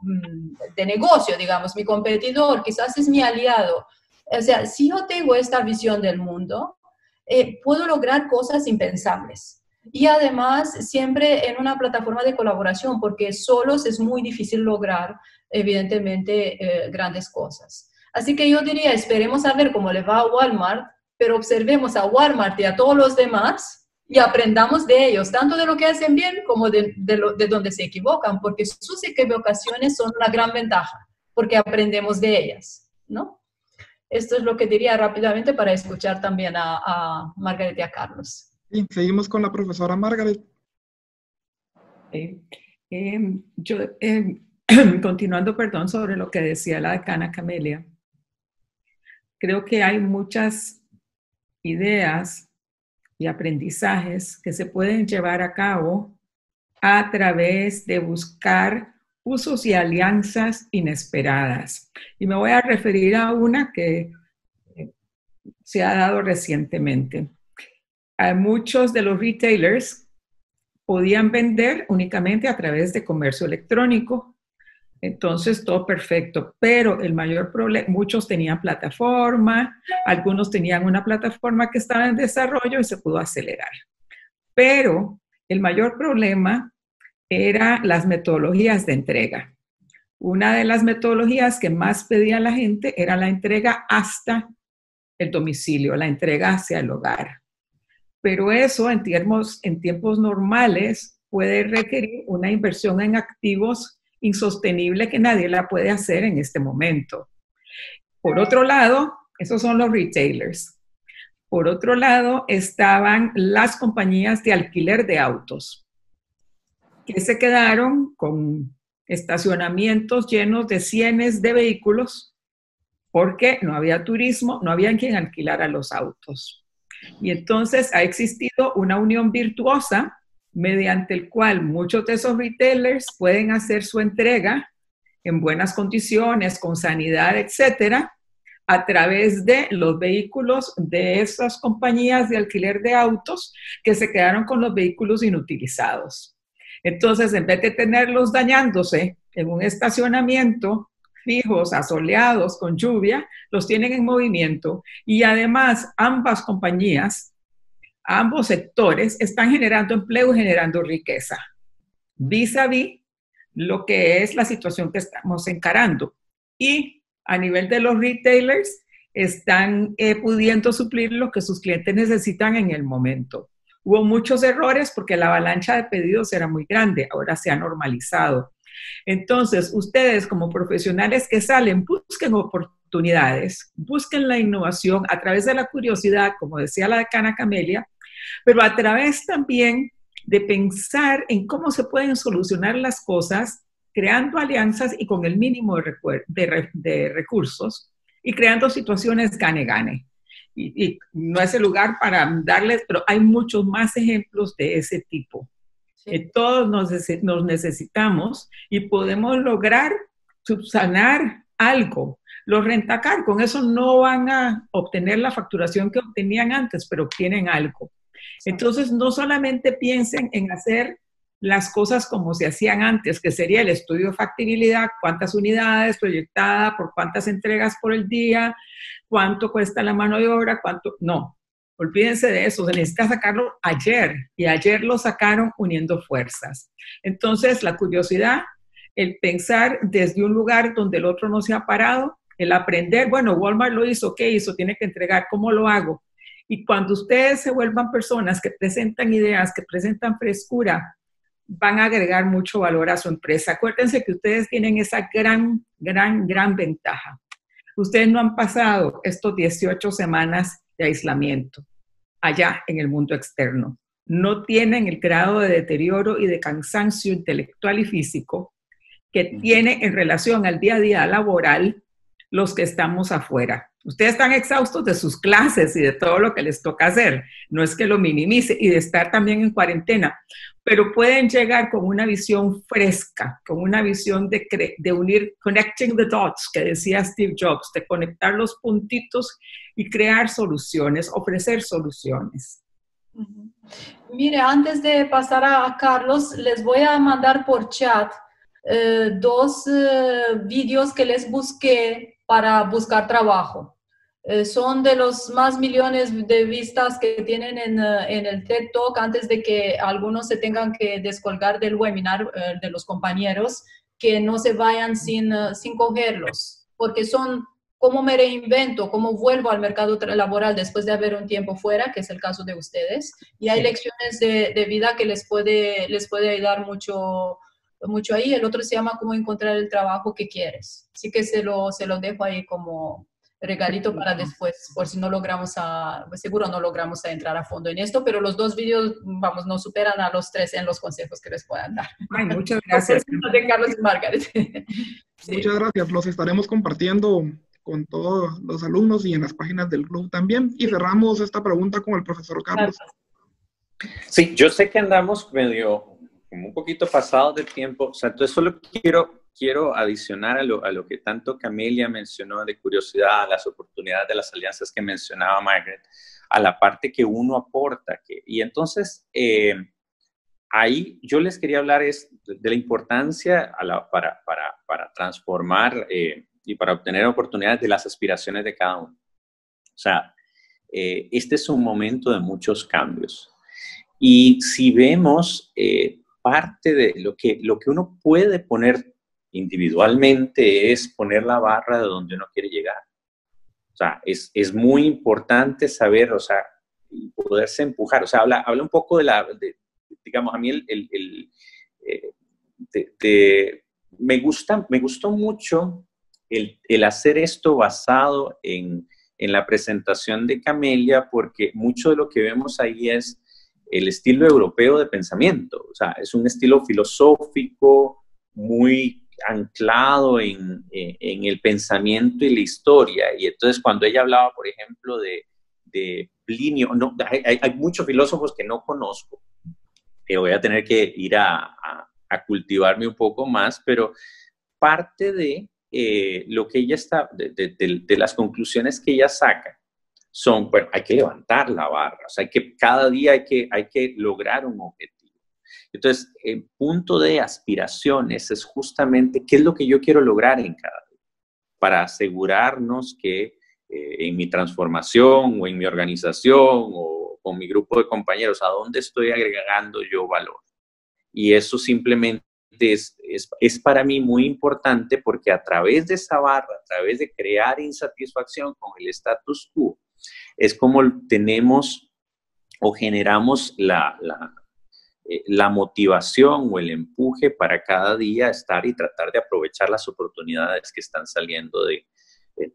de negocio, digamos, mi competidor, quizás es mi aliado. O sea, si yo tengo esta visión del mundo, puedo lograr cosas impensables. Y además, siempre en una plataforma de colaboración, porque solos es muy difícil lograr, evidentemente, grandes cosas. Así que yo diría, esperemos a ver cómo le va a Walmart, pero observemos a Walmart y a todos los demás y aprendamos de ellos, tanto de lo que hacen bien como de donde se equivocan, porque sus equivocaciones son una gran ventaja, porque aprendemos de ellas, ¿no? Esto es lo que diría rápidamente para escuchar también a Margaret y a Carlos. Sí, seguimos con la profesora Margaret. Continuando, perdón, sobre lo que decía la decana Camelia, creo que hay muchas ideas y aprendizajes que se pueden llevar a cabo a través de buscar usos y alianzas inesperadas. Y me voy a referir a una que se ha dado recientemente. Muchos de los retailers podían vender únicamente a través de comercio electrónico. Entonces, todo perfecto, pero el mayor problema, muchos tenían plataforma, algunos tenían una plataforma que estaba en desarrollo y se pudo acelerar. Pero el mayor problema era las metodologías de entrega. Una de las metodologías que más pedía la gente era la entrega hasta el domicilio, la entrega hacia el hogar. Pero eso en tiempos normales puede requerir una inversión en activos insostenible que nadie la puede hacer en este momento. Por otro lado, esos son los retailers. Por otro lado, estaban las compañías de alquiler de autos, que se quedaron con estacionamientos llenos de cientos de vehículos porque no había turismo, no había quien alquilara los autos. Y entonces ha existido una unión virtuosa mediante el cual muchos de esos retailers pueden hacer su entrega en buenas condiciones, con sanidad, etcétera, a través de los vehículos de esas compañías de alquiler de autos que se quedaron con los vehículos inutilizados. Entonces, en vez de tenerlos dañándose en un estacionamiento, fijos, asoleados, con lluvia, los tienen en movimiento. Y además, ambas compañías, ambos sectores, están generando empleo y generando riqueza, vis a vis lo que es la situación que estamos encarando. Y a nivel de los retailers, están pudiendo suplir lo que sus clientes necesitan en el momento. Hubo muchos errores porque la avalancha de pedidos era muy grande, ahora se ha normalizado. Entonces, ustedes como profesionales que salen, busquen oportunidades, busquen la innovación a través de la curiosidad, como decía la decana Camelia, pero a través también de pensar en cómo se pueden solucionar las cosas, creando alianzas y con el mínimo de recursos y creando situaciones gane-gane. Y no es el lugar para darles, pero hay muchos más ejemplos de ese tipo. Sí. Todos nos necesitamos y podemos lograr subsanar algo. Los rentacar, con eso no van a obtener la facturación que obtenían antes, pero obtienen algo. Entonces, no solamente piensen en hacer las cosas como se hacían antes, que sería el estudio de factibilidad, cuántas unidades proyectadas, por cuántas entregas por el día, cuánto cuesta la mano de obra, cuánto... No, olvídense de eso, se necesita sacarlo ayer, y ayer lo sacaron uniendo fuerzas. Entonces, la curiosidad, el pensar desde un lugar donde el otro no se ha parado, el aprender, bueno, Walmart lo hizo, ¿qué hizo? Tiene que entregar, ¿cómo lo hago? Y cuando ustedes se vuelvan personas que presentan ideas, que presentan frescura, van a agregar mucho valor a su empresa. Acuérdense que ustedes tienen esa gran ventaja. Ustedes no han pasado estos 18 semanas de aislamiento allá en el mundo externo. No tienen el grado de deterioro y de cansancio intelectual y físico que tienen en relación al día a día laboral los que estamos afuera. Ustedes están exhaustos de sus clases y de todo lo que les toca hacer. No es que lo minimice, y de estar también en cuarentena, pero pueden llegar con una visión fresca, con una visión de unir, connecting the dots, que decía Steve Jobs, de conectar los puntitos y crear soluciones, ofrecer soluciones. Mire, antes de pasar a Carlos, les voy a mandar por chat dos vídeos que les busqué para buscar trabajo. Son de los más millones de vistas que tienen en el TED Talk antes de que algunos se tengan que descolgar del webinar de los compañeros, que no se vayan sin cogerlos, porque son cómo me reinvento, cómo vuelvo al mercado laboral después de haber un tiempo fuera, que es el caso de ustedes, y hay lecciones de vida que les puede ayudar mucho ahí. El otro se llama Cómo encontrar el trabajo que quieres. Así que se lo dejo ahí como regalito para después, por si no logramos seguro no logramos entrar a fondo en esto, pero los dos vídeos, vamos, nos superan a los tres en los consejos que les puedan dar. Ay, muchas gracias. De Carlos y Margaret. Sí. Muchas gracias, los estaremos compartiendo con todos los alumnos y en las páginas del club también. Y cerramos esta pregunta con el profesor Carlos. Sí, yo sé que andamos medio, como un poquito pasados de tiempo, o sea, entonces solo quiero adicionar a lo que tanto Camelia mencionó de curiosidad, a las oportunidades de las alianzas que mencionaba Margaret, a la parte que uno aporta. Y entonces, ahí yo les quería hablar de la importancia para transformar y para obtener oportunidades de las aspiraciones de cada uno. O sea, este es un momento de muchos cambios. Y si vemos parte de lo que uno puede poner individualmente es poner la barra de donde uno quiere llegar. O sea, es muy importante saber, o sea, poderse empujar. O sea, habla un poco de digamos, a mí me gustó mucho el hacer esto basado en la presentación de Camelia, porque mucho de lo que vemos ahí es el estilo europeo de pensamiento. O sea, es un estilo filosófico muy anclado en el pensamiento y la historia. Y entonces cuando ella hablaba, por ejemplo, de Plinio, no, hay muchos filósofos que no conozco, que voy a tener que ir a cultivarme un poco más, pero parte de lo que ella está, de las conclusiones que ella saca, son, bueno, hay que levantar la barra, o sea, cada día hay que lograr un objetivo. Entonces, el punto de aspiraciones es justamente qué es lo que yo quiero lograr en cada día, para asegurarnos que en mi transformación o en mi organización o con mi grupo de compañeros, a dónde estoy agregando yo valor. Y eso simplemente es para mí muy importante, porque a través de esa barra, a través de crear insatisfacción con el status quo, es como tenemos o generamos la motivación o el empuje para cada día estar y tratar de aprovechar las oportunidades que están saliendo de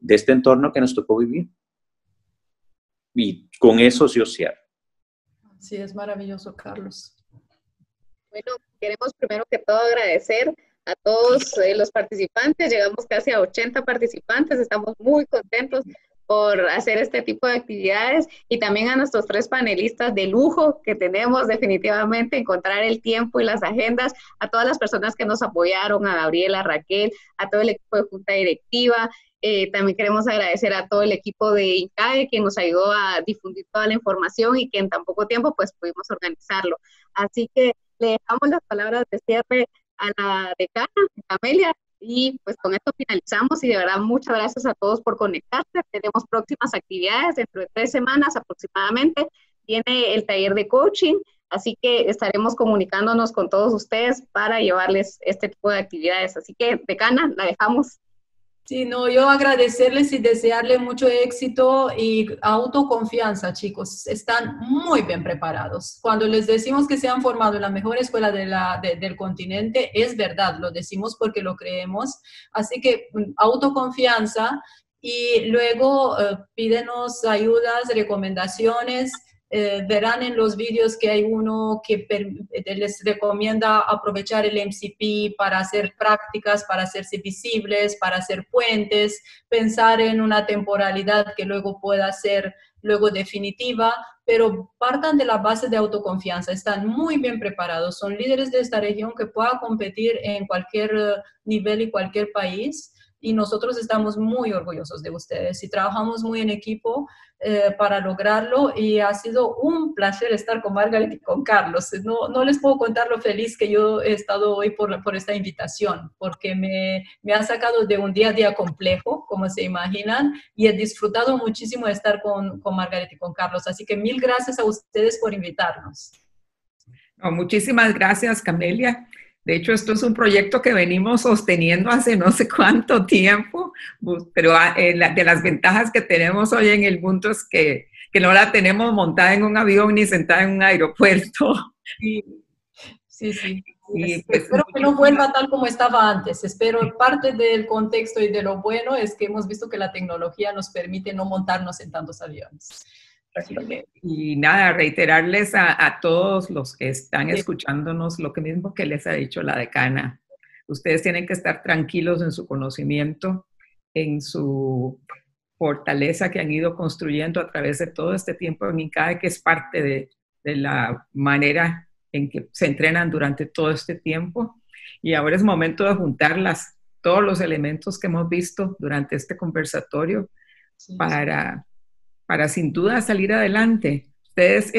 este entorno que nos tocó vivir. Y con eso yo cierro. Sí, es maravilloso, Carlos. Bueno, queremos primero que todo agradecer a todos los participantes. Llegamos casi a 80 participantes. Estamos muy contentos por hacer este tipo de actividades, y también a nuestros 3 panelistas de lujo que tenemos. Definitivamente encontrar el tiempo y las agendas, a todas las personas que nos apoyaron, a Gabriela, a Raquel, a todo el equipo de Junta Directiva. También queremos agradecer a todo el equipo de INCAE, que nos ayudó a difundir toda la información y que en tan poco tiempo pues pudimos organizarlo. Así que le dejamos las palabras de cierre a la decana, Camelia, y pues con esto finalizamos. Y de verdad, muchas gracias a todos por conectarse. Tenemos próximas actividades dentro de 3 semanas aproximadamente. Viene el taller de coaching, así que estaremos comunicándonos con todos ustedes para llevarles este tipo de actividades. Así que, decana, la dejamos. Sí, no, yo agradecerles y desearles mucho éxito y autoconfianza, chicos. Están muy bien preparados. Cuando les decimos que se han formado en la mejor escuela del continente, es verdad, lo decimos porque lo creemos. Así que autoconfianza, y luego pídenos ayudas, recomendaciones. Verán en los vídeos que hay uno que les recomienda aprovechar el MCP para hacer prácticas, para hacerse visibles, para hacer puentes, pensar en una temporalidad que luego pueda ser luego definitiva, pero partan de la base de autoconfianza. Están muy bien preparados, son líderes de esta región que pueda competir en cualquier nivel y cualquier país. Y nosotros estamos muy orgullosos de ustedes y trabajamos muy en equipo para lograrlo, y ha sido un placer estar con Margaret y con Carlos. No les puedo contar lo feliz que yo he estado hoy por esta invitación, porque me ha sacado de un día a día complejo, como se imaginan, y he disfrutado muchísimo de estar con Margaret y con Carlos. Así que 1000 gracias a ustedes por invitarnos. No, muchísimas gracias, Camelia. De hecho, esto es un proyecto que venimos sosteniendo hace no sé cuánto tiempo, pero de las ventajas que tenemos hoy en el mundo es que no la tenemos montada en un avión ni sentada en un aeropuerto. Sí. Y pues, espero que no vuelva tal como estaba antes. Espero, parte del contexto y de lo bueno es que hemos visto que la tecnología nos permite no montarnos en tantos aviones. Y nada, reiterarles a todos los que están escuchándonos lo que mismo que les ha dicho la decana. Ustedes tienen que estar tranquilos en su conocimiento, en su fortaleza que han ido construyendo a través de todo este tiempo en INCAE, que es parte de la manera en que se entrenan durante todo este tiempo. Y ahora es momento de juntar todos los elementos que hemos visto durante este conversatorio para sin duda salir adelante. Ustedes,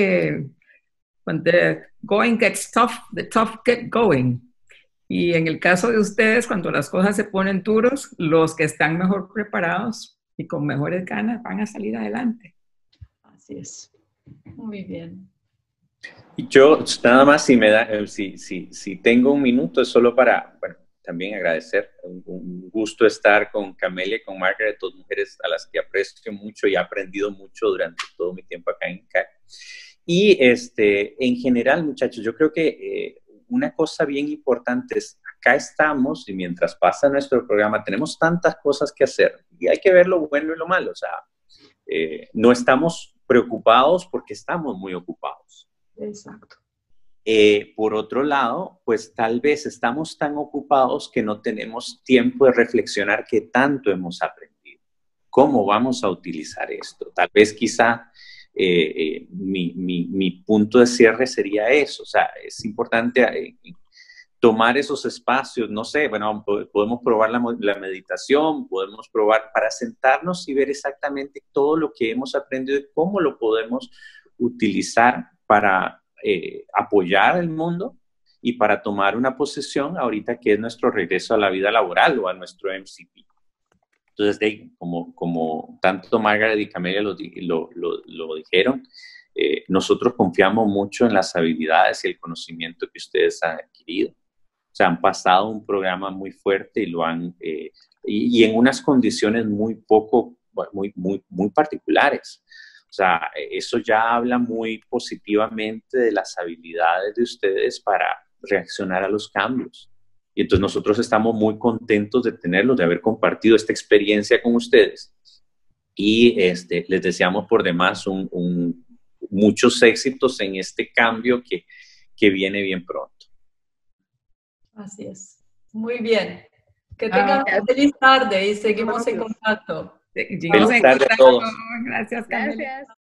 when the going gets tough, the tough get going. Y en el caso de ustedes, cuando las cosas se ponen duros, los que están mejor preparados y con mejores ganas van a salir adelante. Así es. Muy bien. Y yo, nada más, si tengo un minuto, es solo para, bueno, también agradecer. Un gusto estar con Camelia y con Margaret, dos mujeres a las que aprecio mucho y he aprendido mucho durante todo mi tiempo acá en INCAE. Y en general, muchachos, yo creo que una cosa bien importante es, acá estamos y mientras pasa nuestro programa tenemos tantas cosas que hacer y hay que ver lo bueno y lo malo. O sea, no estamos preocupados porque estamos muy ocupados. Exacto. Por otro lado, pues tal vez estamos tan ocupados que no tenemos tiempo de reflexionar qué tanto hemos aprendido. ¿Cómo vamos a utilizar esto? Tal vez quizá mi punto de cierre sería eso. O sea, es importante tomar esos espacios, no sé, bueno, podemos probar la meditación, podemos probar para sentarnos y ver exactamente todo lo que hemos aprendido y cómo lo podemos utilizar para apoyar al mundo y para tomar una posición ahorita que es nuestro regreso a la vida laboral o a nuestro MCP. Entonces, como tanto Margaret y Camelia lo dijeron, nosotros confiamos mucho en las habilidades y el conocimiento que ustedes han adquirido. O sea, han pasado un programa muy fuerte y lo han, y en unas condiciones muy particulares. O sea, eso ya habla muy positivamente de las habilidades de ustedes para reaccionar a los cambios. Y entonces nosotros estamos muy contentos de tenerlos, de haber compartido esta experiencia con ustedes. Y les deseamos por demás muchos éxitos en este cambio que viene bien pronto. Así es. Muy bien. Que tengan una feliz tarde y seguimos en contacto. Feliz tarde a todos. Gracias, Camelia. Gracias.